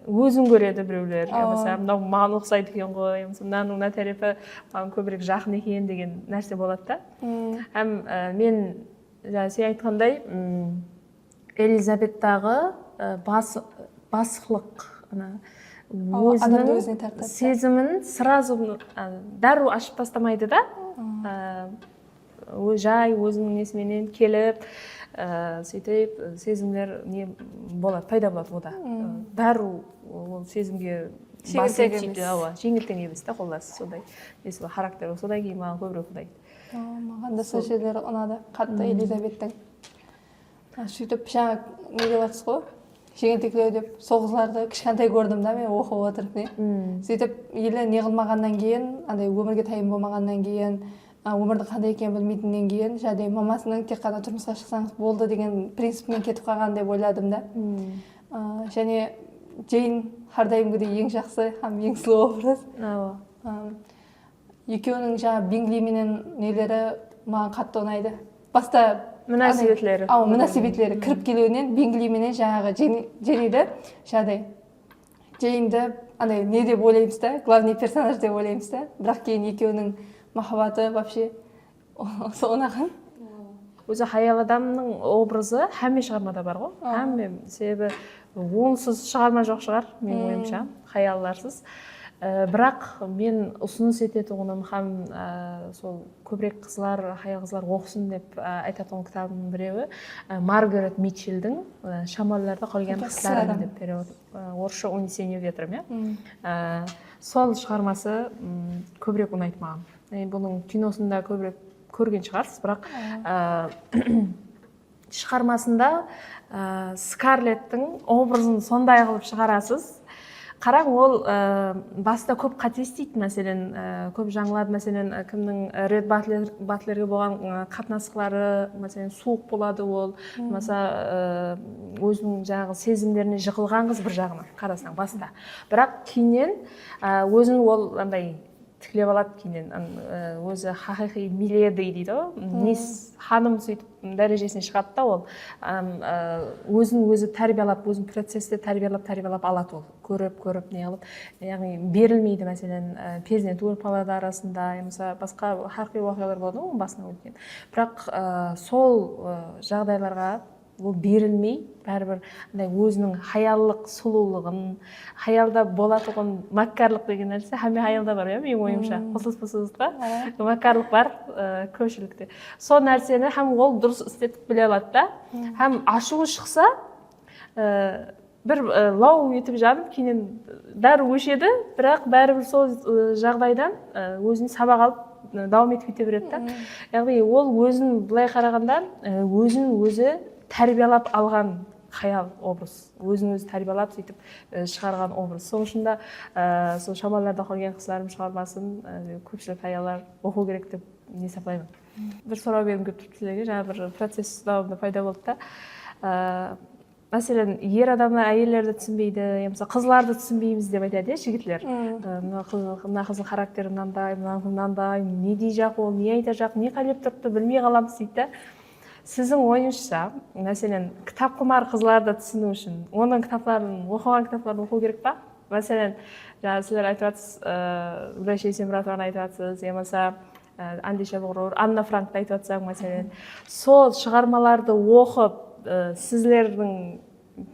өзін көреді біреулер. Мынау маған ұқсайды екен ғой, мынаның тәрепі маған көбірек жақын екен деген нәрсе болады да. Һәм мен сен айтқандай Элизабеттағы басықлық, өзінің сезімін сразу дәру ашып тастамайды да, жай өзінің несіменен келіп, сөйтіп сезімдер пайда болады ода. Дәру сезімге жеңілтең емес та, қолдасы сондай. Характері содай кейін маған көбірек ұнайды. Маған да сол жерлері ұнады, қатты Элизабеттің. Сөйтіп жаңа не деп жатсыз ғой, жеңілтектеу деп, сол қызларды кішкентай көрдім да, мен оқып отырып не. Сөйтіп елі не қылмағаннан кейін, өмірге тайым болмағаннан кейін, өмірдің қандай екенін білмейтіннен кейін, жаңағыдай мамасының тек қана тұрмысқа шықсаңыз болды деген принциппен кетіп қалған деп ойладым да. Және Джейн әрдайымгідей ең жақсы һәм ең сұлу образ. Екеуінің жаңа Бингли менен нелері маған қатты ұнайды. Баста мүнәсебетлері кіріп келуінен Бингли менен жаңағы Дженниді, жаңағыдай Джейнді не деп ойлаймыз да, главный персонаж деп ойлаймыз да, бірақ кейін екеуінің махаббаты вообще ұнаған. Өзі хаял адамның образы һәмме шығармада бар ғой. Һәмме, себебі онсыз шығарма жоқ шығар, мен ойымша, хаялларсыз. Бірақ мен ұсыныс ететінім һәм сол көбірек қызлар, хаял қызлар оқысын деп айтатын кітабының біреуі Маргарет Митчеллдің «Шамалларда қалған қыздары» деп перевод. Орысша «Унесение ветром». Сол шығармасы көбірек ұнайды маған. Бұның киносында көбірек көрген шығарсыз, бірақ шығармасында Скарлеттің образын сондай қылып шығарасыз. Қараң, ол баста көп қате істейді, мәселен, көп жаңылады, мәселен, кімнің Ред Батлерге болған қатынасқылары, мәселен, суық болады ол, өзінің жаңағы сезімдеріне жығылған қыз бір жағынан қарасаң баста. Бірақ кейіннен өзін ол тікілеп алады, кейінен өзі хақиқи миледи дейді ғой, ханым сөйтіп дәрежесіне шығады да, ол өзін өзі тәрбиялап, өзін процесті тәрбиялап алады ол, көріп не алып, яғни берілмейді, мәселен, перзент өліп қалады арасында, басқа хақиқи уақиғалар болады оның басына өткен. Бірақ сол жағдайларға ол берілмей бәрібір андай өзінің хаяллық сұлулығын, хаялда болатұғын маккарлық деген нәрсе һәме хаялда бар, менің ойымша қосылыс па маккарлық бар көпшілікте. Сол нәрсені һәм ол дұрыс істетіп біле алады да, һәм ашуы шықса бір лау етіп жанып кейіннен бәрі өшеді, бірақ бәрібір сол жағдайдан өзін сабақ алып давам етіп кете береді да. Яғни ол өзін былай қарағанда өзін өзі тәрбиелап алған хаял образ, өзін өзі тәрбиелап сөйтіп шығарған образ. Сол үшін де сол шамаларда қойған қыздарым шығармасын көпшілік хаялар оқу керек деп не сақлаймын. Бір сұрау бергім келіп тұрды сіздерге, жаңа бір процесс давамында пайда болды да. Мәселен, ер адамдар әйелдерді түсінбейді, мысалы қызларды түсінбейміз деп айтады, жігітлер. Мына қыздың характері мынандай, не дей жақ ол, не айта жақ, не қалеп тұрыпты білмей қаламыз дейді. Сіздің ойыңызша, мәселен, кітап құмар қызларды түсіну үшін, оның оқыған кітаптарын оқу керек па? Мәселен, жаңа сіздер айтып жатсыз, Гүлайша Есенмұратованы айтып жатсыз, емаса Андиша Бұғыр, Анна Франкты айтып жатсақ, мәселен, сол шығармаларды оқып сіздердің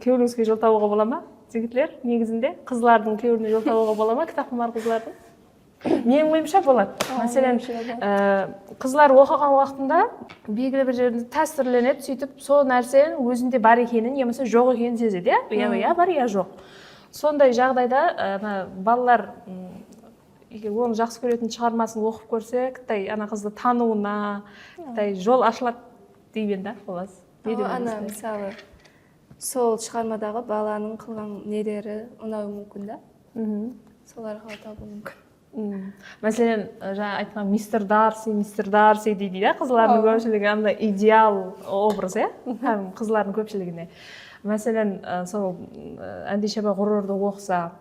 күйеуіңізге жол табуға бола ма, жігітлер? Негізінде қызлардың күйеуіне жол табуға бола ма, кітап құмар қызлардың? Менің ойымша болады. Мәселен, қызлар оқыған уақытында белгілі бір жерінде тәсірленеді, сөйтіп сол нәрсенің өзінде бар екенін, немесе жоқ екенін сезеді, я бар, я жоқ. Сондай жағдайда балалар егер оны жақсы көретін шығармасын оқып көрсе, қытай ана қызды тануына, қытай жол ашылады деймін да, олас. Ана мысалы сол шығармадағы баланың қылған нелері ұнауы мүмкін да. Сол арқылы табу мүмкін. Мәселен, жаңа айтқан мистер Дарси дейді, қызлардың көпшілігі андай идеал образ, һәм қызлардың көпшілігіне. Мәселен, сол Андиша Бұғырды оқыса,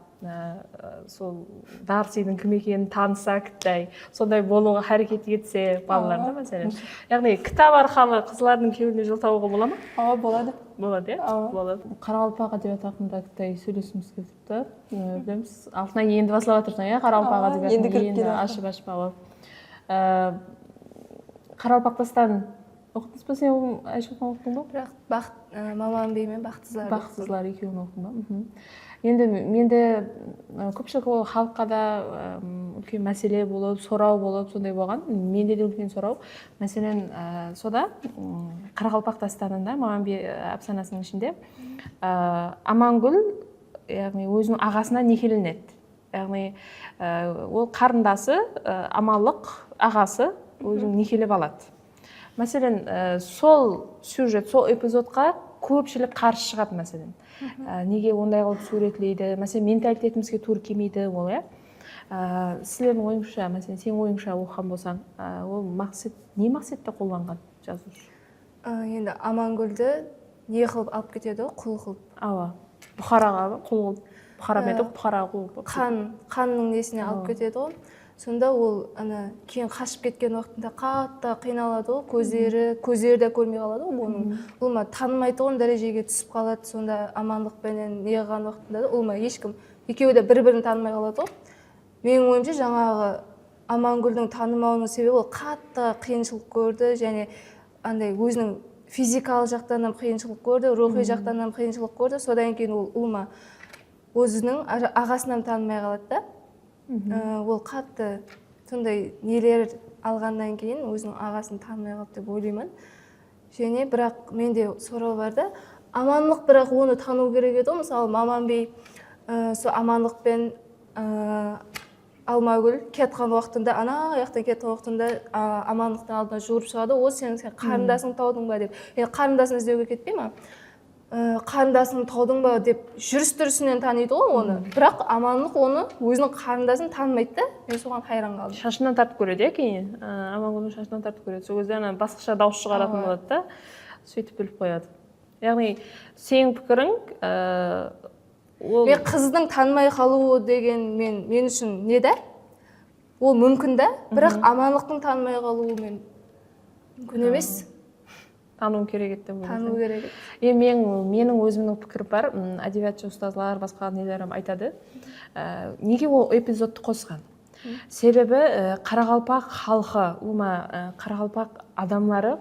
сол Дарсидің кім екенін таныса, кіттай сондай болуға әрекет етсе балаларда, мәселен. Яғни кітап арқылы қызлардың күйеуіне жол табуға бола ма? Болады. Болады, болады. Қарақалпақ әдебиет хақында кіттай сөйлескіміз келіп тұрды. Білеміз, алтынан енді басылып жатырсың, Қарақалпақ әдебиетін енді ашып-ашпауы. Қарақалпақтастан оқыдыңыз ба, сен Айшылқан оқыдың ба? Бірақ мамам беймен бақытсызлар екеуін оқыдың ба? Енді менде көпшілік халыққа да үлкен мәселе болып, сұрау болып, сондай болған. Менде де үлкен сұрау. Мәселен, сода Қарақалпақ дастанында Маманби әпсанасының ішінде Амангүл, яғни өзінің ағасына некеленеді. Яғни ол қарындасы, Амалық ағасы өзінің некелеп алады. Мәселен, сол сюжет, сол эпизодқа көпшілік қарсы шығады, мәселен. Неге ондай қылып суретлейді, мәселен, менталитетімізге тура келмейді ол, сіздердің ойыңызша, мәселен, сен ойыңша оқыған болсаң, ол не мақсатта қолданған жазушы? Енді Амангүлді не қылып алып кетеді, құл қылып. Бұхараға құл қылып, Бұхара меді, Бұхараға құл қылып. Қанның несіне алып кетеді ғой. Сонда ол кейін қашып кеткен уақытында қатты қиналады ғой, көздері де көрмей қалады ғой оның. Ол танымайтын дәрежеге түсіп қалады. Сонда амандықпенен не қылған уақытында да ол ешкім, екеуі де бір-бірін танымай қалады ғой. Менің ойымша жаңағы Амангүлдің танымауының себебі ол қатты қиыншылық көрді, және андай өзінің физикалық жақтан қиыншылық көрді, рухи жақтан қиыншылық көрді. Содан кейін ол өзінің ағасынан танымай қалады да. Ол қатты сондай нелер алғаннан кейін өзінің ағасын танымай қалды деп ойлаймын. Және бірақ менде сұрау бар да, Амандық бірақ оны тану керек еді. Мысалы, Маманбей сол Амандықпен Алмагүл кеткен уақытында, ана аяқтан кеткен уақытында Амандықтың алдына жүгіріп шығады. Ол сен қарындасың таудың ба деп. Қарындасын іздеуге кетпей ма? Қарындасын таудың ба деп жүріс-тұрысынан таниды ғой оны. Бірақ Амандық оны өзінің қарындасын танымайды да. Мен соған хайран қалдым. Шашынан тартып көреді, кейін. Амангүлдің шашынан тартып көреді. Сол кезде басқаша дауыс шығаратын болады да. Сөйтіп біліп қояды. Яғни, сенің пікірің, қыздың танымай қалуы деген мен үшін не да? Ол мүмкін да, бірақ Амандықтың танымай қалуы мүмкін емес. Тану керек еді. Тану керек. Менің өзімнің пікір бар, әдебиетші ұстазлар, басқа нелерім айтады. Неге ол эпизодты қосқан? Себебі Қарақалпақ халқы, Қарақалпақ адамлары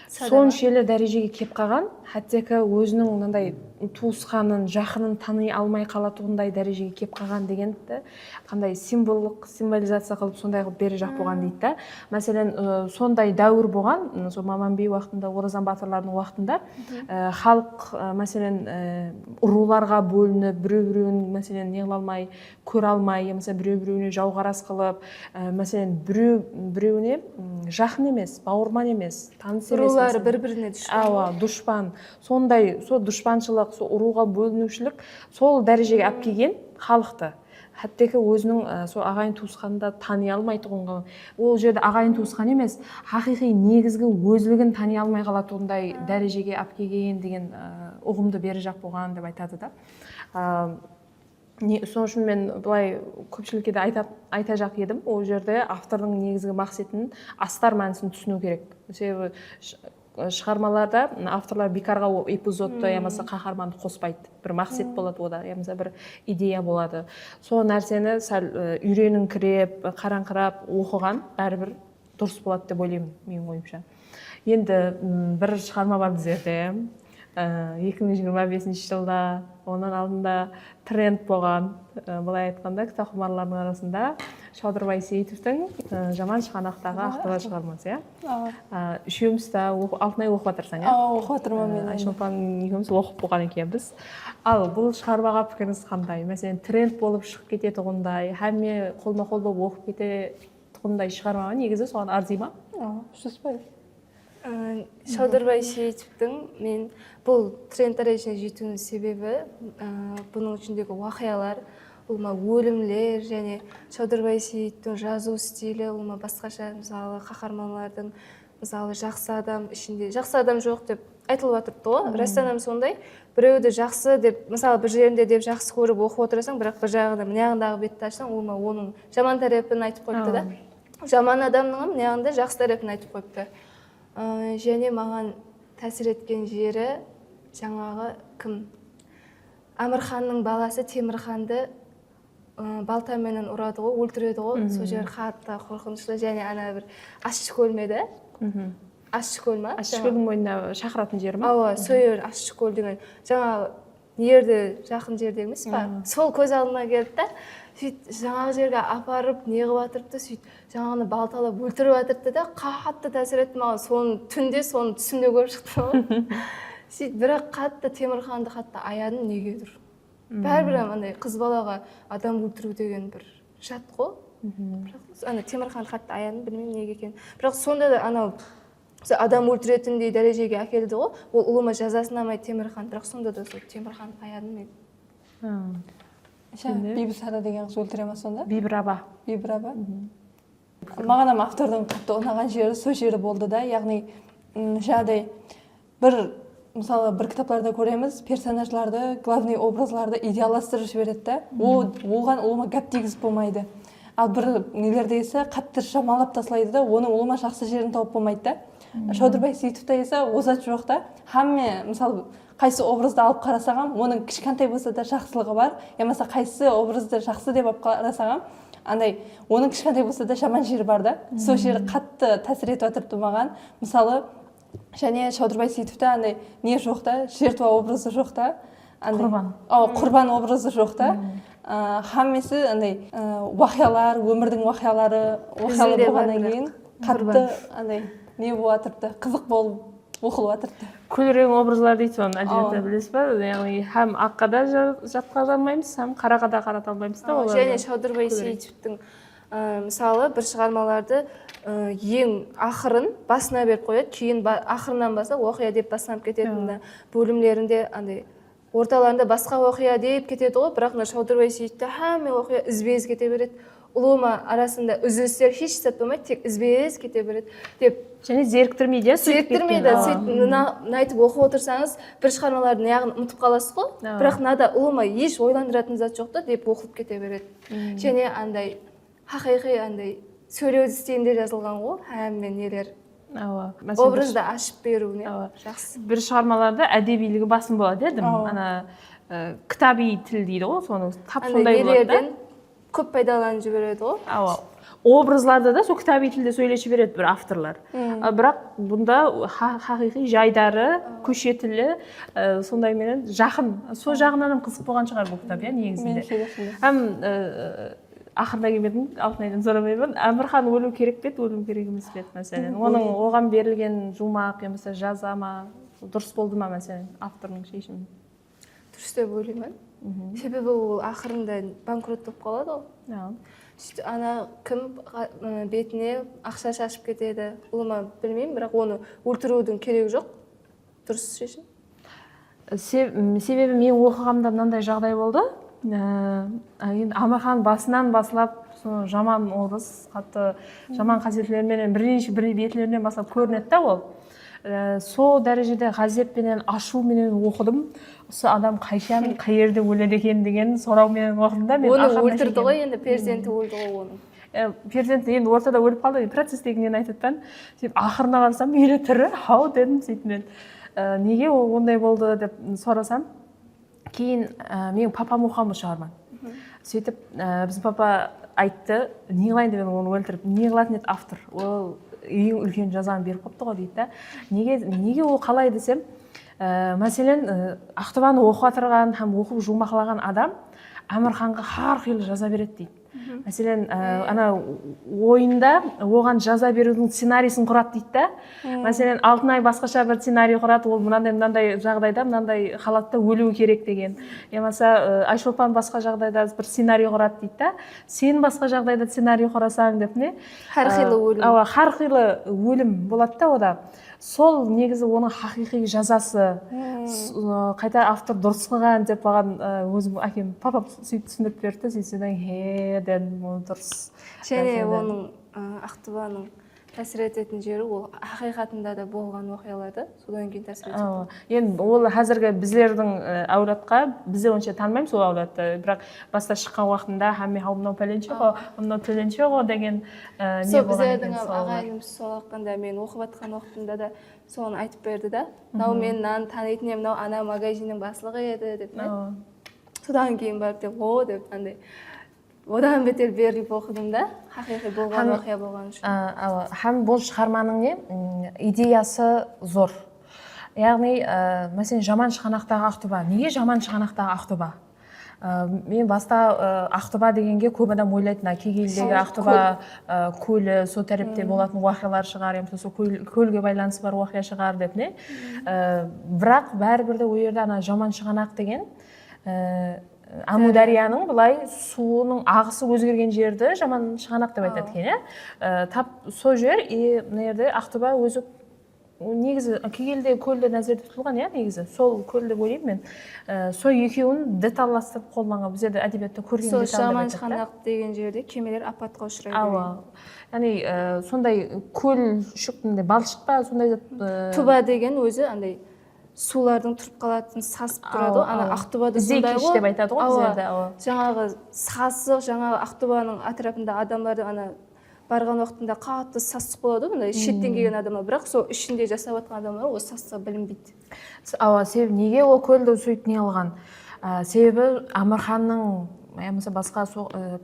сонша эле дәрежеге келіп қалған, хәттекі өзінің мынандай туысқанын, жақынын тани алмай қалатындай дәрежеге келіп қалған дегенді қандай символизация қылып сондай қылып бере жақ болған дейді да. Мәселен, сондай дәуір болған, сол Маманбей уақытында, Оразан батырлардың уақытында халық мәселен руларға бөлініп, біреу-біреуін мәселен не қыла алмай, көре алмай, мысалы біреу-біреуіне жауғарас қылып, мәселен біреуіне жақын емес, бауырман емес, таныс емес. Рулары бір-біріне дұшпан. Дұшпан. Сондай, сол дұшпаншылық, сол ұруға бөлінушілік сол дәрежеге алып келген халықты. Хәттекі өзінің сол ағайын туысқанында тани алмай тұғынға, ол жерде ағайын туысқан емес, хақиқи негізгі өзлігін тани алмай қалатындай дәрежеге алып келген деген ұғымды бері жақ болған деп айтады да. Сол үшін мен былай көпшілікке де айта жақ едім, ол жерде автордың негізгі мақсатын астар мәнісін түсіну керек. Себебі шығармаларда авторлар бекарға эпизодты ямаса қаһарманды қоспайды. Бір мақсат болады ода, ямаса бір идея болады. Сол нәрсені сәл үйреніңкіреп, қараңқырап оқыған бәрібір дұрыс болады деп ойлаймын, менің ойымша. Енді бір шығарма бар біздерде. 2025 жылда, оның алдында тренд болған, былай айтқанда кітапхұмарлардың арасында Шаудырбай Сейітовтің Жаман шығанақтағы ақтала шығармасы, үшеуміз де Алтынай оқып жатырсың, оқып жатырмын мен. Айшолпан екеуміз оқып болған екенбіз. Ал бұл шығармаға пікіріңіз қандай? Мәселен, тренд болып шығып кететұғындай, әмме қолма-қол болып оқып кететұғындай шығармаға негізі соған арзи ма? 100%. Шаудырбай Сейітовтің мен бұл тренд дәрежесіне жетуінің себебі бұның ішіндегі уақиялар, өлімлер және Шаудырбай Сейітовтің жазу стилі, басқаша мысалы қаһармандардың мысалы жақсы адам ішінде жақсы адам жоқ деп айтылып жатырды ғой. Растанам сондай, біреуді жақсы деп, мысалы бір жерінде деп жақсы көріп оқып отырасың, бірақ бір жағында мынаяғындағы бетті ашсаң, оның жаман тарапын айтып қойыпты да. Жаман адамның мынаяғында жақсы тарапын айтып қойыпты. Және маған тәсір еткен жері жаңағы кім? Әмірханның баласы Темірханды балтаменен ұрады ғой, өлтіреді ғой. Сол жер қатты қорқынышты, және ана бір ащы көл ме да? Ащы көл ма? Ащы көлдің мойнына шақыратын жер ма? Сол жер ащы көл деген. Жаңағы ерді жақын жерде емес па? Сол көз алдыма келді да, сөйт жаңағы жерге апарып неғып атырыпты, сөйт жаңағыны балталап өлтіріп атырыпты да, қатты тәсір етті маған. Соны түнде соны түсімде көріп шықтым. Сөйт бірақ қатты Темірханды қатты аядым, неге тұр? Бәрібір андай қыз балаға адам өлтіру деген бір жат қой. Бірақ Темірханды қатты аядым, білмеймін неге екен. Бірақ сонда да анау адам өлтіретіндей дәрежеге әкелді ғой. Ол ұлыма жазасын алмай Темірхан, бірақ сонда да сол Темірханды аядым мен. Бибісара деген қыз өлтіре ма сонда? Бибіраба. Маған автордың қатты ұнаған жері сол жері болды да, яғни жаңағыдай мысалы бір кітаптарда көреміз, персонажларды, главный образларды идеаластырып жібереді да, оған ұлыма гәп тигізіп болмайды. Ал бір нелерде есе қатты жамалап тастайды да, оның ұлыма жақсы жерін тауып болмайды да. Шаудырбай Сейітовта есе озат жоқ та, хамме мысалы қайсы образды алып қарасағам, оның кішкентай болса да жақсылығы бар, ямаса қайсы образды жақсы деп алып қарасағам, андай оның кішкентай болса да жаман жері бар да. Сол жері қатты тәсір етіп отырды маған. Мысалы, және Шаудырбай Сейітовта андай не жоқ та, жертва образы жоқ та, құрбан образы жоқ та. Хаммесі андай уақиялар, өмірдің уақиялары болғаннан кейін қатты андай не болып отырды, қызық болып оқылып отырды. Күлрең образлар дейді соны әдебиетте білесіз ба? Яғни һәм аққа да жатқыза алмаймыз, һәм қараға да қарата алмаймыз да оларды. Және Шаудырбай Сейітовтің мысалы бір шығармаларды ең ақырын басына беріп қояды, кейін ақырынан баса оқия деп басынап кететін бөлімдерінде андай орталарында басқа оқия деп кетеді ғой, бірақ Шаудырбай Сейітовта һәмме оқия ізбез кете береді. Ұлыма арасында үзілістер еш сәт болмайды, тек ізбез кете береді деп. Және зеріктірмейді, зеріктірмейді. Айтып оқып отырсаңыз, бір шығармалардың аяғын ұмытып қаласыз ғой, бірақ мынада ұлыма еш ойландыратын зат жоқ та деп оқып кете береді. Және андай хақиқи андай сөйлеу стилінде жазылған ғой, һәмме нелер. Образды ашып беруіне жақсы. Бір шығармаларда әдебилігі басым болады, дедім. Ана кітаби тіл дейді ғой, соны тап сондай болады да. Көп пайдаланып жібереді ғой. образларды да сол кітаби тілде сөйлеші береді бір авторлар. Бірақ бұнда хақиқи жайдары, көше тілі сондайменен жақын. Сол жағынан қызық болған шығар бұл кітап, негізінде. Ақырда келмедім, Алтынайдан сұрамаймын. Әмірхан өлу керек пе еді, өлу керек емес пе еді, мәселен. Оның оған берілген жұмақ, немесе жаза ма, дұрыс болды ма, мәселен, авторның шешімі? Дұрыс деп ойлаймын. Себебі ол ақырында банкрот болып қалады ғой. Сөйтіп ана кім бетіне ақша шашып кетеді, ұлыма білмеймін, бірақ оны өлтірудің керегі жоқ. Дұрыс шешім. Себебі мен оқығанымда мынандай жағдай болды. Амархан басынан басылап жаман образ, қатты жаман қасиеттермен бірінші бетлерінен басылап көрінеді да ол. Сол дәрежеде ғазеппенен, ашуменен оқыдым. Осы адам қайшан, қай жерде өледі екен деген сұраумен оқыдым да. Оны өлтірді ғой, енді перзенті өлді ғой оның. Перзенті енді ортада өліп қалды, процесс дегеннен айтыптан. Ақырына қарасам, елі тірі, хау дедім сөйтімен. Неге ондай болды деп сұрасам, кейін менің папам оқыған бұл шығарманы. Сөйтіп біздің папа айтты, не қылайын деп оны өлтіріп, не қылатын еді автор, ол ең үлкен жазаны беріп қойыпты ғой дейді. Неге ол қалай десем, мәселен Ақтөбені оқып отырған һәм оқып жұмақлаған адам Әмірханға әрқилы жаза береді дейді. Мәселен, ана ойында оған жаза берудің сценарийсін құрады дейді да. Мәселен, Алтынай басқаша бір сценарий құрады, ол мынандай жағдайда, мынандай халатта өлуі керек деген. Емаса Айшолпан басқа жағдайда бір сценарий құрады дейді да. Сен басқа жағдайда сценарий құрасаң деп не? Әрқилы өлім. Әрқилы өлім болады да ода. Сол негізі оның хақиқи жазасы, қайта автор дұрыс қылған деп маған өзім әкем папам сөйтіп түсіндіріп берді, сөйтсем дедім, ол дұрыс. Және оның Ақтөбенің тәсір ететін жері ол ақиқатында да болған оқиғаларды содан кейін тәсір етеді. Енді ол қазіргі біздердің әулетқа біздер онша танымаймыз ол әулетті, бірақ баста шыққан уақытында мынау пәленше ғой, мынау төленше ғой деген не болған екен. Біздердің ағайымыз сол уақытында мен оқып жатқан уақытында да соны айтып берді да. Мынау мен нан танитын едім, мынау ана магазиннің басшылығы еді деп. Содан кейін барып деп деп андай одан бетер беріліп оқыдым да, хақиқи болған оқиға болған үшін. Һәм бұл шығарманың идеясы зор. Яғни, мәселен, жаман шығанақтағы Ақтөбе. Неге жаман шығанақтағы Ақтөбе? Мен баста Ақтөбе дегенге көп адам ойлайтын, Кегелдегі Ақтөбе көлі, сол тәріпте болатын уақиғалар шығар, сол көлге байланысы бар уақиға шығар деп не. Бірақ бәрібір де ол жерде ана жаман шығанақ деген Амударияның былай суының ағысы өзгерген жерді жаман шығанақ деп айтады екен. Тап сол жер, мына жерде Ақтөбе өзі негізі Кегелдегі көлді нәзерде тұтылған, негізі сол көл деп ойлаймын мен. Сол екеуін деталластырып қолданған, біздерде әдебиетте көрген детал деп айтады. Сол жаман шығанақ деген жерде кемелер апатқа ұшырайды. Яғни сондай көл шөктінде балшық па, сондай Туба деген өзі андай сулардың тұрып қалатын сасып тұрады. Ана Ақтөбеде сондай ғой. Деп айтады ғой біздерде. Жаңағы сасық, жаңағы Ақтөбенің атрапында адамдарды ана барған уақытында қатты сасық болады, мындай шеттен келген адамдар, бірақ сол ішінде жасап жатқан адамдар ол сасық білінбейді. Себебі неге ол көлді сөйтіп не алған? Себебі Әмірханның, басқа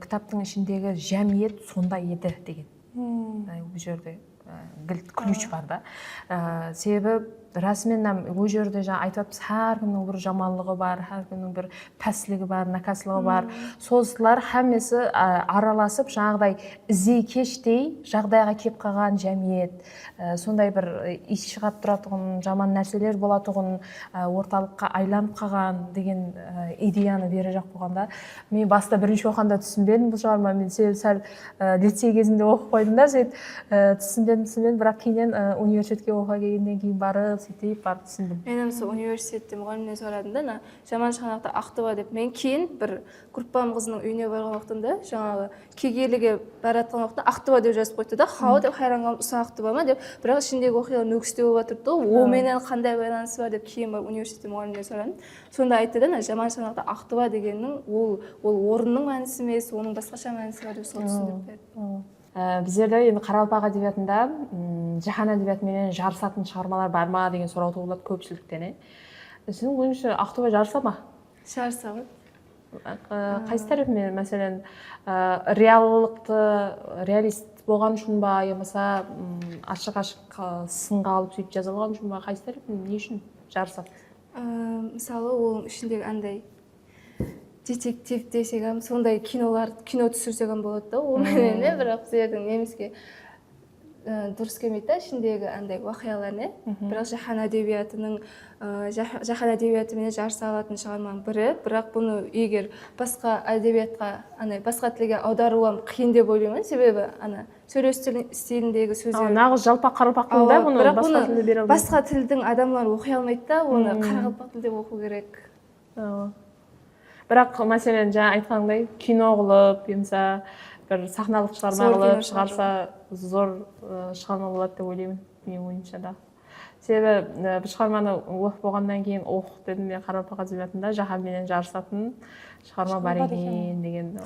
кітаптың ішіндегі жәмиет сондай еді деген. Бұл жерде ключ бар да. Себебі расымен ол жерде айтып әркімнің бір жаманлығы бар, әркімнің бір пәсілігі бар, накаслығы бар. Солсылар әмесі араласып жаңағыдай іздей-кештей жағдайға кеп қалған жәмиет, сондай бір ис шығат тұратұғын, жаман нәрселер болатұғын, орталыққа айланып қалған деген идеяны бері жақ болғанда. Мен баста бірінші оқығанда түсінбедім бұл шығарма, мен сәл лицей кезінде оқып қойдым да, түсінбедім, бірақ кейіннен университетке оқуға келгеннен кейін барып сөйтіп барып түсіндім. Мен осы университетте мұғалімнен сұрадым да, жаман шығанақты Ақтөбе деп. Мен кейін бір группам қызының үйіне барған уақытында жаңағы Кегеліге баратқан уақытта Ақтөбе деп жазып қойды да, хау деп хайран қалдым, ұса Ақтөбе ма деп. Бірақ ішіндегі оқиға нүкісте болып жатырды, оменен қандай байланысы бар деп кейін барып университетте мұғалімнен сұрадым. Сонда айтты да, жаман шығанақты Ақтөбе дегеннің ол орынның мәнісі емес, оның басқаша мәнісі бар деп сол түсіндіріп берді. Біздерде енді Қарақалпақ әдебиетінде жаһан әдебиетімен жарысатын шығармалар бар ма деген сұрау туылады көпшіліктен. Сенің ойыңша Ақтөбе жарыса ма? Жарыса ғой. Қайсы тарапымен, мәселен, реалист болған үшін ба, я болмаса ашық сынға алып сөйтіп жаза алған үшін ба, қайсы тарапымен, не үшін жарысады? Мысалы, ол ішіндегі андай детектив десек, сондай кино түсірсек болады да, ол менен, бірақ сіздердің неміске дұрыс келмейді да, ішіндегі андай уақиялар, бірақ жаһан әдебиетімен жарыса алатын шығарманың бірі, бірақ бұны егер басқа әдебиетқа, басқа тілге аудару қиын деп ойлаймын, себебі сөйлеу стиліндегі сөздер нағыз жалпақ қарақалпақ тілде бұны басқа тілде бере алмайды. Басқа тілдің адамлары оқи алмайды да, оны қарақалпақ тілде оқу керек. Бірақ мәселен жаңа айтқандай кино қылып, бір сахналық шығарма қылып шығарса зор шығарма болады деп ойлаймын, менің ойымша да. Себебі бір шығарманы оқып болғаннан кейін дедім, мен қарақалпақ әдебиетінде жаһанменен жарысатын шығарма бар екен деген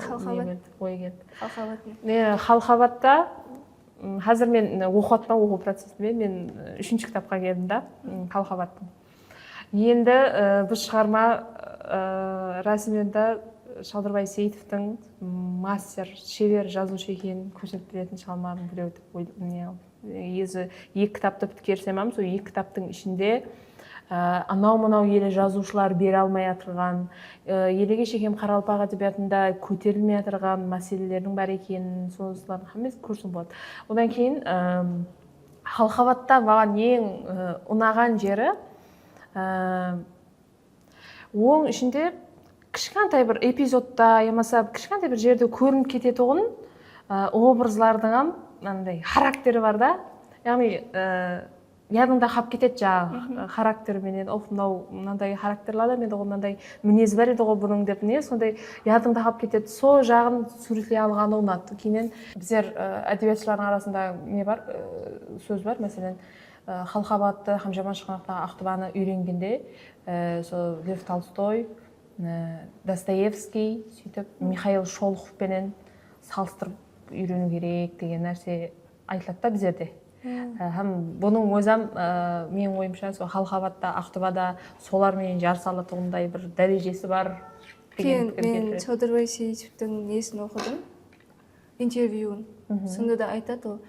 ой келді. Халхабатта қазір мен оқу процесінде мен 3-ші кітапқа келдім да, Халхабаттың. Енді бұл шығарма расымен Шалдырбай Сейітовтің мастер, шебер жазушы екенін көрсетіп беретін шығарманың біреу деп ойлаймын. Екі кітапты біткерсем, сол екі кітаптың ішінде анау-мынау елі жазушылар бере алмай отырған, елеге шекем қарақалпақ әдебиетінде көтерілмей отырған мәселелердің бар екенін, сонысларын қамес көрсін болады. Одан кейін Халхабатта маған ең ұнаған жері, оның ішінде кішкентай бір эпизодта, ямаса кішкентай бір жерде көрініп кететұғын образлардың характері бар да. Яғни ядыңда қап кетеді жаңағы характерменен, мынандай характерлады, мен мынандай мінез бар еді ғой бұның деп, сондай ядыңда қап кетеді. Сол жағын суретлей алғаны ұнады. Кейіннен біздер әдебиетшілердің арасында не бар, сөз бар, мәселен, Халхабатты һәм жаман шыққандықтағы Ақтыбаны үйренгенде, сол Лев Толстой, Достоевский, сөйтіп Михаил Шолоховпенен салыстырып үйрену керек деген нәрсе айтылады да біздерде. Һәм бұның өзім менің ойымша сол Халхабатта, Ақтыбада солармен жарыса алатындай бір дәрежесі бар. Мен Шалдырбай Сейітовтің несін оқыдым, интервьюін. Сонда да айтады, ол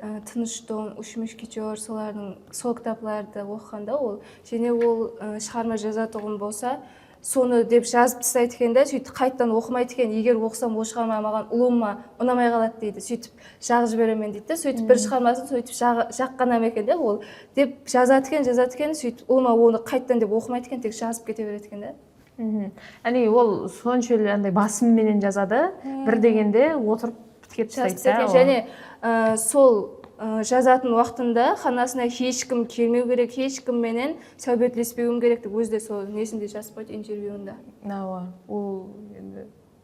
Тыныштың, Үш мушкетер, сол кітапларды оқығанда ол, және ол шығарма жазатұғын болса, соны деп жазып тастайды екен да, сөйтіп қайттан оқымайды екен, егер оқысам ол шығарма маған ұлыма ұнамай қалады дейді, сөйтіп жағып жіберемін дейді, сөйтіп бір шығармасын сөйтіп жаққанам екен де, ол деп жазады екен, сөйтіп ұлыма оны қайттан деп оқымайды екен, тек жазып кете береді екен да. Ол соншел басымменен жазады, бір дегенде отырып біткеп тастайды. Және сол жазатын уақытында қанасына ешкім келмеу керек, ешкімменен сәубетлеспеуім керек деп өзі де сол несінде жазып қойды интервьюында. Ол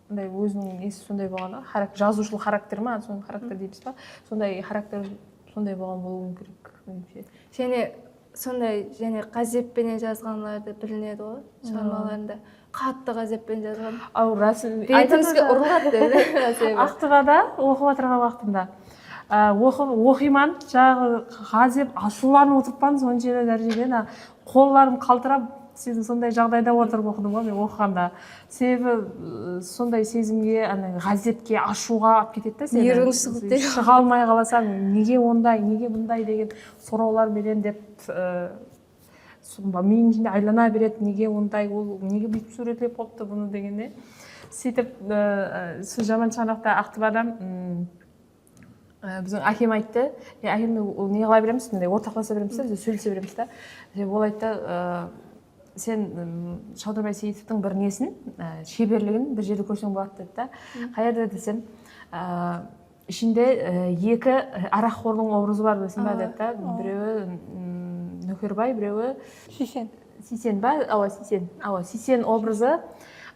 өзінің несі сондай болған, жазушылық характер ма, соның характер дейміз ба, сондай характер сондай болған болуы керек. Және сондай ғазеппенен жазғанларды білінеді ғой, шығармаларында. Қатты ғазеппен жазған. Бетімізге ұрылады. Ақтыбада оқып отырған уақытында оқиман, жағы ғазеп ашуланып отырыппан, соның жерде дәрежеден қолларым қалтырап, сіздің сондай жағдайда отырып оқыдым ғой мен оқығанда. Себебі сондай сезімге, ғазепке, ашуға алып кетеді да, ерің шығып шыға алмай қаласаң, неге ондай, неге бұндай деген сұраулар берен деп менің ішінде айлана береді, неге ондай, ол неге бүйтіп суретлеп қойыпты бұны дегенде. Сөйтіп сол жаман шағанақта Ақтыбада біздің әкем айтты, әкемді не қыла береміз, ортақласа береміз, сөйлесе береміз да. Ол айтты, сен Шалдырбай Сейітовтің бір несін, шеберлігін бір жерде көрсең болады деді да. Қайерде десем, ішінде екі араққордың образы бар десем ба деді да. Біреуі Нөкербай, біреуі Сейсен ба? Сейсен образы.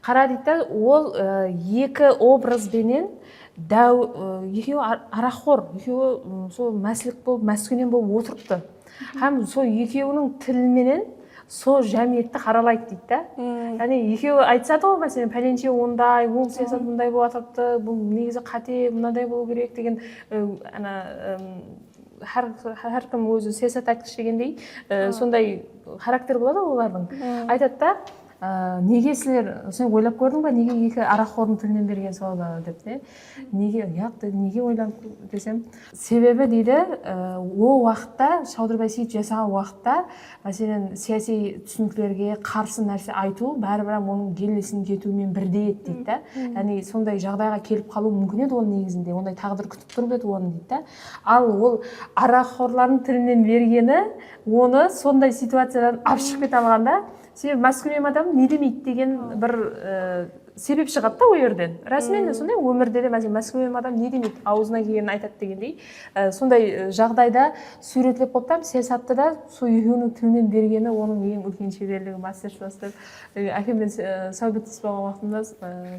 Қара дейді, ол екі образбенен екеуі араққор, екеуі сол мәсілік болып, мәскүнен болып отырыпты. Һәм сол екеуінің тілменен сол жәмиетті қаралайды дейді да. Яғни екеуі айтсады ғой, мәселен, пәленше ондай, ол саясат мұндай болып отырыпты, бұл негізі қате, мынадай болу керек деген, әркім өзі саясат айтқыш дегендей, сондай характер болады олардың. Айтады да, неге сілер сен ойлап көрдің ба неге екі арақордың тілінен берген сауал деп те неге неге ойлап десем себебі дейді ол уақытта Шалдырбай Сейіт жасаған уақытта мәселен саяси түсініктерге қарсы нәрсе айту бәрібір оның келесін кетуімен бірдей еді дейді да яғни сондай жағдайға келіп қалу мүмкін еді оның негізінде ондай тағдыр күтіп тұрып еді оны дейді да ал ол арақорлардың тілінен бергені оны сондай ситуациядан алып шығып кете алғанда себебі маскүнем адам не демейді деген бір себеп шығады да ол жерден расымен де сондай өмірде де мәселен маскүнем адам не демейді аузына келгенін айтады дегендей сондай жағдайда суретлеп қойып та саясатты да сол екеуінің тілінен бергені оның ең үлкен шеберлігі мастерствосы деп әкеммен сәубеттесіп болған уақытымда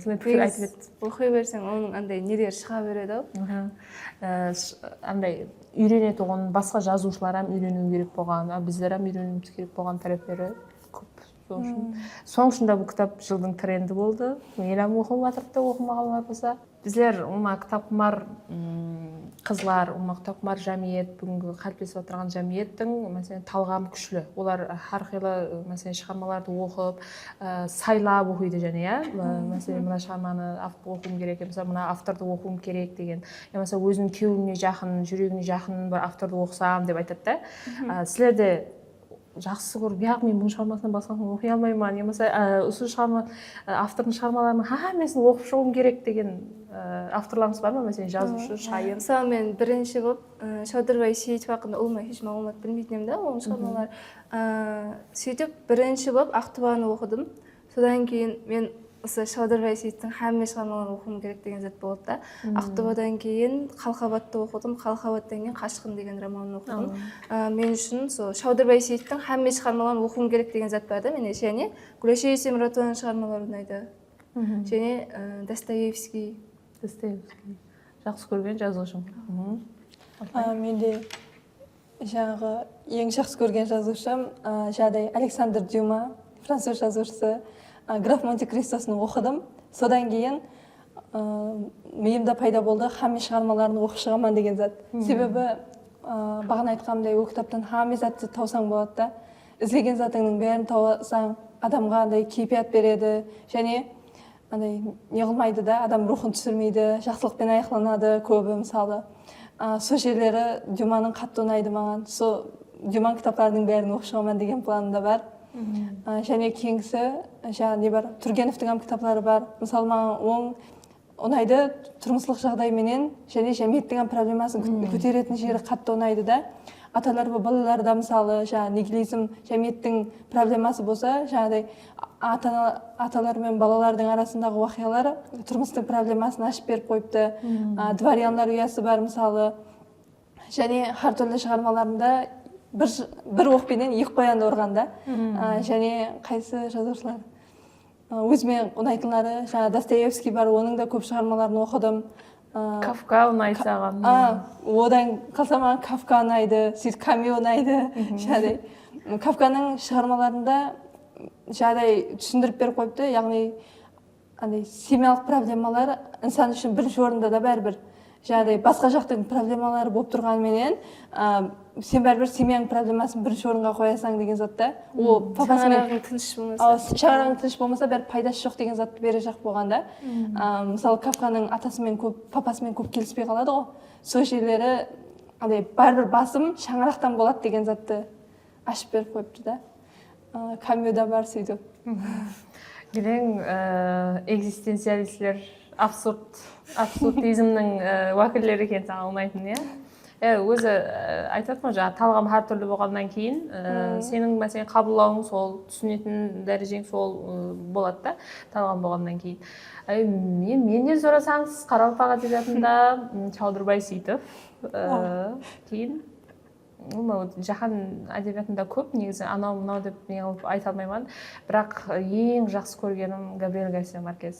сондай пікір айтып еді оқи берсең оның андай нелері шыға береді ау андай үйренетұғын басқа жазушылар үйрену керек болған біздер үйренуіміз керек болған тәрептері көп соң үшін да бұл кітап жылдың тренді болды елам оқып жатырып та оқымағандар болса біздер кітап құмар қызлар кітап құмар жәмиет бүгінгі қалыптасып отырған жәмиеттің мәселен талғамы күшлі олар әрқилы мәселен шығармаларды оқып сайлап оқиды және мәселен мына шығарманы оқуым керек мысалы мына авторды оқуым керек деген мысалы өзінің кеуіне жақын жүрегіне жақын бір авторды оқысам деп айтады да сілерде жақсы көріп мен бұның шығармасынан басқасын оқи алмаймын не болмаса осы шығарма автордың шығармаларының хаммасын оқып шығуым керек деген авторларыңыз бар ма мәселен жазушы шайыр мысалы мен бірінші болып Шалдырбай Сейітов хақында ұлыма еш мағлұмат білмейтін едім да оның шығармалары сөйтіп бірінші болып Ақтұбаны оқыдым содан кейін мен осы Шалдырбай Сейіттің хамме шығармаларын оқуым керек деген зат болды да Ақтөбеден кейін Қалқабатты оқыдым Қалқабаттан кейін Қашқын деген романын оқыдым мен үшін сол Шалдырбай Сейіттің хамме шығармаларын оқуым керек деген зат бар да менде және Гүләш Есенмұратованың шығармалары ұнайды және Достоевский жақсы көрген жазушым менде жаңағы ең жақсы көрген жазушым жаңағыдай Александр Дюма француз жазушысы граф Монте-Кристосын оқыдым содан кейін миымда пайда болды хамме шығармаларын оқып шығамын деген зат себебі бағана айтқанымдай ол кітаптан хамме затты таусаң болады да іздеген затыңның бәрін таусаң адамға андай кейпият береді және андай не қылмайды да адам рухын түсірмейді жақсылықпен аяқталынады көбі мысалы сол жерлері Дюманың қатты ұнайды маған сол Дюма кітаптарының бәрін оқып шығамын деген планымда бар және кейінгісі жаңағы не бар Тургеновтың кітаптары бар мысалы маған оң ұнайды тұрмыстық жағдайменен және жәмиеттің проблемасын көтеретін жері қатты ұнайды да аталар ба балаларда мысалы жаңағы нигилизм жәмиеттің проблемасы болса жаңағыдай аталар мен балалардың арасындағы уақиғалар тұрмыстың проблемасын ашып беріп қойыпты дворянлар ұясы бар мысалы және әртүрлі шығармаларында бір оқпенен екі қоянды ұрған да және қайсы жазушылар өзіме ұнайтынлары жаңағы Достоевский бар оның да көп шығармаларын оқыдым Кафка ұнайды саған одан қалса маған Кафка ұнайды сөйтіп Камю ұнайды жаңағыдай Кафканың шығармаларында жаңағыдай түсіндіріп беріп қойыпты яғни андай семьялық проблемалар инсан үшін бірінші орында да бәрібір жаңағыдай басқа жақтың проблемалары болып тұрғанменен сен бәрібір семьяның проблемасын бірінші орынға қоясың деген затта ол шаңырағың тыныш болмаса шаңырағың тыныш болмаса бәрібір пайдасы жоқ деген затты бере жақ болғанда мысалы Кафканың атасымен папасымен көп келіспей қалады ғой сол жерлері андай бәрібір басым шаңырақтан болады деген затты ашып беріп қойыпты да Камюда бар сөйтіп елең экзистенциалистер абсурдизмнің уәкілдері екен саған ұнайтын өзі айтады ма жаңағы талғам әртүрлі болғаннан кейін сенің мәселен қабылдауың сол түсінетін дәрежең сол болады да талғам болғаннан кейін менен сұрасаңыз Қарақалпақ әдебиетында Шалдырбай Сейітов кейін жаһан әдебиетында көп негізі анау мынау деп не қылып айта алмаймын бірақ ең жақсы көргенім Габриэль Гарсия Маркез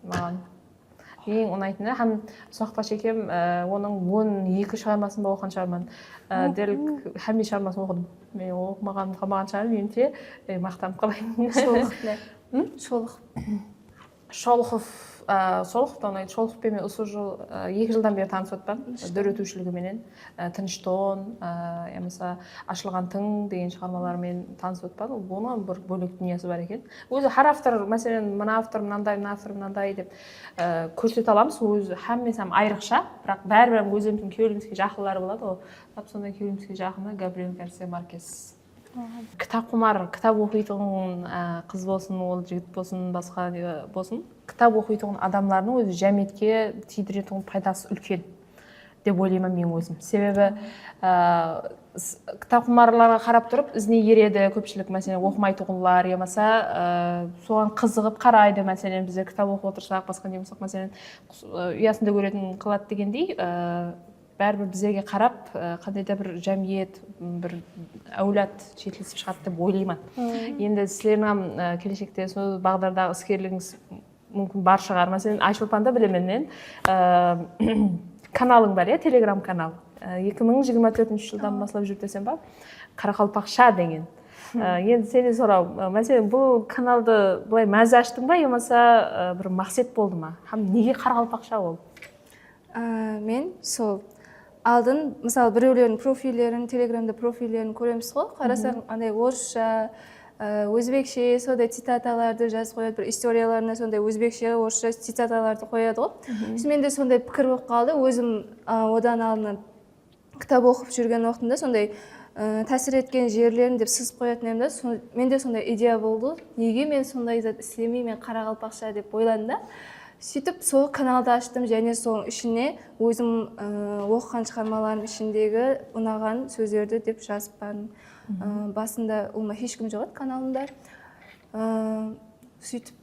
маған ең ұнайтыны һәм Сақташ екем оның 12 шығармасын ба оқыған шығармын дәл һәмме шығармасын оқыдым мен оқымаған қалмаған шығар меніңше мақтанып қалайын Шолохов Шолохов ұнайды. Шолоховпен мен осы жыл 2 жылдан бері танысып жатпадым. Дөретушілігіменен Тыныштон, болмаса Ашылған тың деген шығармалармен танысып жатпадым. Оның бір бөлек дүниесі бар екен. Өзі har автор, мәселен, мына автор мынандай деп көрсете аламыз. Өзі һәммесі айрықша, бірақ бәрібір өзіміздің кеуілімізге жақынлары болады ғой. Тап сондай кеуілімізге жақыны Габриэль Гарсия Маркес. Кітап құмар, кітап оқитын қыз болсын, ол жігіт болсын, басқа болсын, кітап оқитын адамдардың өзі жәметке тидіретін пайдасы үлкен деп ойлаймын мен өзім. Себебі кітап құмарларға қарап тұрып ізіне ереді көпшілік, мәселен оқымайтынлар, болмаса соған қызығып қарайды, мәселен біздер кітап оқып отырсақ, басқа не болсақ, мәселен ұясында көретін қылады дегендей, бәрібір біздерге қарап қандай да бір жәмиет, бір әулет жетілісіп шығады деп ойлаймын. Енді сіздердің келешекте сол бағдардағы іскерлігіңіз мүмкін бар шығар. Мәселен Айшолпанды білемін мен, каналың бар, телеграм канал. 2024 жылдан бастап жүріп десем ба, Қарақалпақша деген. Енді сені сұрау, мәселен бұл каналды былай мәзі аштың ба, емаса бір мақсат болды ма? Неге Қарақалпақша ол? Мен сол алдын, мысалы, біреулердің профильдерін, телеграмда профильдерін көреміз ғой, қарасаң, андай орысша, өзбекше сондай цитаталарды жазып қояды, бір историяларына сондай өзбекше, орысша цитаталарды қояды ғой. Менде сондай пікір болып қалды, өзім одан алдын кітап оқып жүрген уақытымда сондай тәсір еткен жерлерін деп сызып қоятын едім да, менде сондай идея болды, неге мен сондай зат істемей, мен Қарақалпақша деп ойландым да. Сөйтіп сол каналды аштым, және соның ішіне өзім оқыған шығармаларым ішіндегі ұнаған сөздерді деп жазып бардым. Басында олма ешкім жоқ еді каналымда. Сөйтіп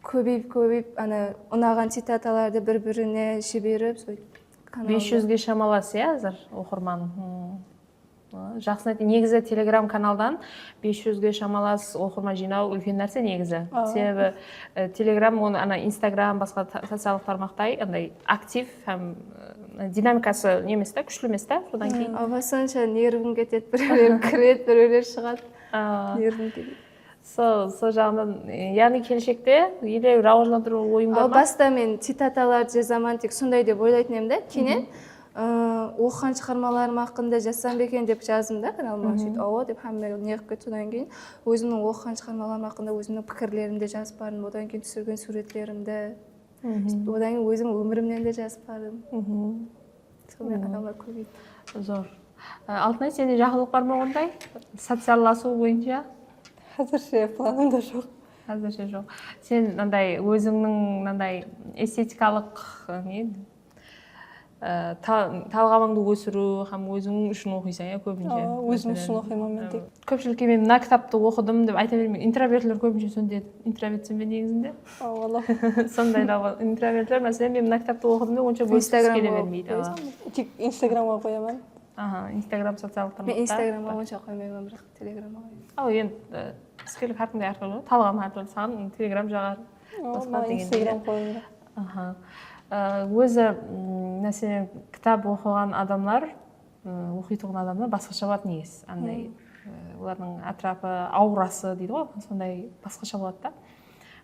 көбейіп, ұнаған цитаталарды бір-біріне жіберіп, 500-ге шамаласы, әзір оқырманың. Жақсы айтты. Негізі телеграм каналдан 500-ге шамалас оқырман жинау үлкен нәрсе негізі. Себебі телеграм, оны инстаграм, басқа социалдық тармақтай актив һәм динамикасы немес та, күшлі емес та, содан кейін. Басынша нервім кетеді, біреулер кіреді, біреулер шығады. Нервім кетеді. Сол жағынан, яғни келешекте елеу рауажландыру ойың бар ма? Баста мен цитаталарды жазамын, тек сондай деп ойлайтын едім да, кейін оқыған шығармаларым хақында жазсам екен деп жаздым да каналыма. Сөйтіп ауа деп һәмме неғып кетті. Содан кейін өзімнің оқыған шығармаларым хақында өзімнің пікірлерімді жазып бардым, одан кейін түсірген суреттерімді, одан кейін өзім өмірімнен де жазып бардым. Сондай адамдар көбейді. Зор. Алтынай, сенде жақындық бар ма ондай? Социалласу бойынша? Әзірше планымда жоқ. Әзірше жоқ. Сен өзіңнің эстетикалық талғамыңды өсіру, һәм өзің үшін оқисың, көбінше. Өзім үшін оқимын мен тек. Көпшілікке мен мына кітапты оқыдым деп айта бермеймін. Интровертілер көбінше сондай интровертсің бе негізінде? Сондай да интровертілер, мәселен, мен мына кітапты оқыдым деп онша бөліскісі келе бермейді. Тек инстаграмға қоямын. Инстаграм социалдық тармақта. Мен инстаграмға онша қоймаймын, бірақ телеграмға қоямын. Ал енді іскерлік әркімде әртүрлі, талғам әртүрлі, саған телеграм жағар. Инстаграм қойымда. Өзі, мәселен, кітап оқыған адамдар, оқитын адамдар басқаша болады негіз. Олардың атрапы, аурасы дейді ғой, сондай басқаша болады да.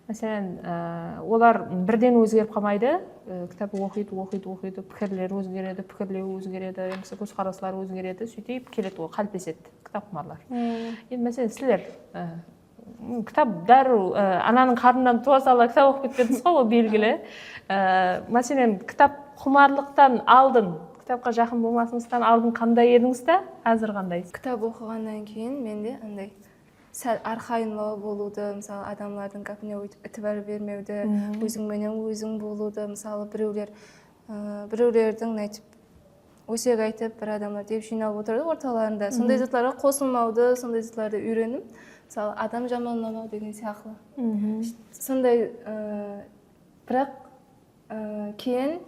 Мәселен, олар бірден өзгеріп қалмайды, кітап оқиды, пікірлері өзгереді, көзқараслары өзгереді, сөйтіп келеді ғой, қалыптасады кітап құмарлар. Енді мәселен, сіздер кітап дәру, ананың қарнынан туа сала кітап оқып кетпедіңіз ғой, ол белгілі. Мәселен, кітап құмарлықтан алдын, кітапқа жақын болмасыңыздан алдын қандай едіңіз да, әзір қандайсыз? Кітап оқығаннан кейін менде андай сәл арқайынлау болуды, мысалы адамлардың кәпіне өйтіп ітібар бермеуді, өзіңменен өзің болуды, мысалы біреулердің өсек айтып бір адамдар деп жиналып отырды орталарында. Сондай затларға қосылмауды, сондай затларды үйреніп, мысалы адам жаманламау деген сияқты. Сондай, бірақ кейін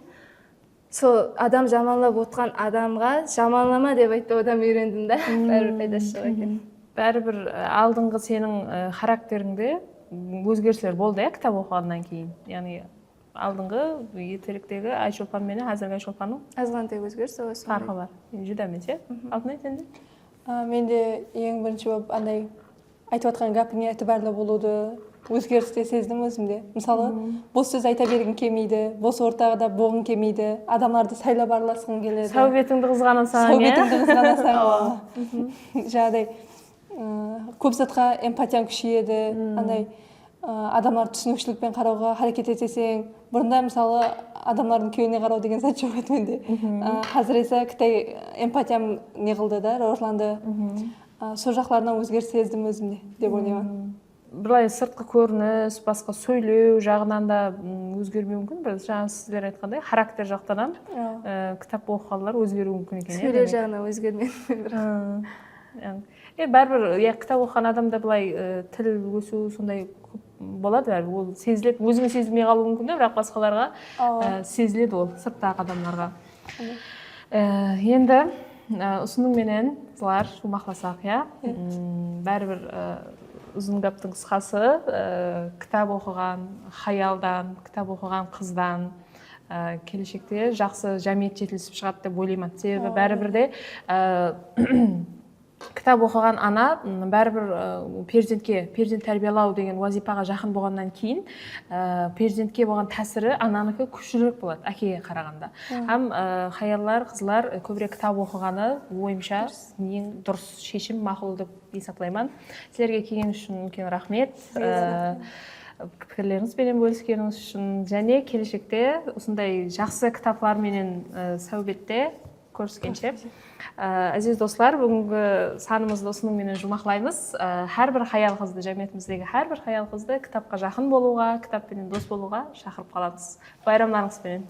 сол адам жаманлап отқан адамға жаманлама деп айтты, одан үйрендім да, бәрібір пайдасы жоқ екен. Бәрібір алдыңғы сенің характеріңде өзгерістер болды, кітап оқығаннан кейін. Яғни алдыңғы ертеректегі Айшолпан мені қазіргі Айшолпанның азғантай өзгеріс farқы бар. Жүдә емес, Алтынай, сенде? Менде ең бірінші болып андай айтып жатқан гәпіңе ітібарлы болуды, өзгерісте сездім өзімде. Мысалы, бос сөз айта бергім келмейді, бос ортада болғым келмейді, адамдарды сайлап араласқым келеді. Сау бетіңді қызғанасаң, жаңағыдай көп затқа эмпатияң күшейеді, андай адамдарды түсінушілікпен қарауға харекет етесең. Бұрында мысалы адамдардың күйеуіне қарау деген зат жоқ еді менде. Қазір есе кітай эмпатиям не қылды да, рожланды. Сол жақларынан өзгеріс сездім өзімде деп ойлаймын. Былай сыртқы көрініс, басқа сөйлеу жағынан да өзгермеуі мүмкін. Біз жаңа сіздер айтқандай характер жақтан кітап оқығандар өзгеруі мүмкін екен. Сөйлеу жағынан өзгермеді. Бәрібір кітап оқыған адамда былай тіл өсу сондай болады, бәрібір ол сезіледі. Өзіңе сезілмей қалуы мүмкін де, бірақ басқаларға сезіледі ол, сырттағы адамдарға. Енді ұсынуменен бұлар жұмақласақ, бәрібір ұзын гаптың қысқасы кітап оқыған хаялдан, кітап оқыған қыздан келешекте жақсы жәмиет жетілісіп шығады деп ойлаймын. Себебі бәрібір де кітап оқыған ана бәрібір перзент тәрбиелау деген уазипаға жақын болғаннан кейін перзентке болған тәсірі ананікі күштірек болады әкеге қарағанда. Һәм хаяллар, қызлар көбірек кітап оқығаны ойымша ең дұрыс шешім, мақұл деп есептеймін. Сіздерге келген үшін үлкен рахмет. Пікірлеріңізбенен бөліскеніңіз үшін және келешекте осындай жақсы кітапларменен сәубетте көріскенше. Әзиз достар, бүгінгі санымызды осыныңменен жұмақлаймыз. Әрбір хаял қызды, жәмиетіміздегі әрбір хаял қызды кітапқа жақын болуға, кітаппенен дос болуға шақырып қаламыз. Байрамдарыңызбенен.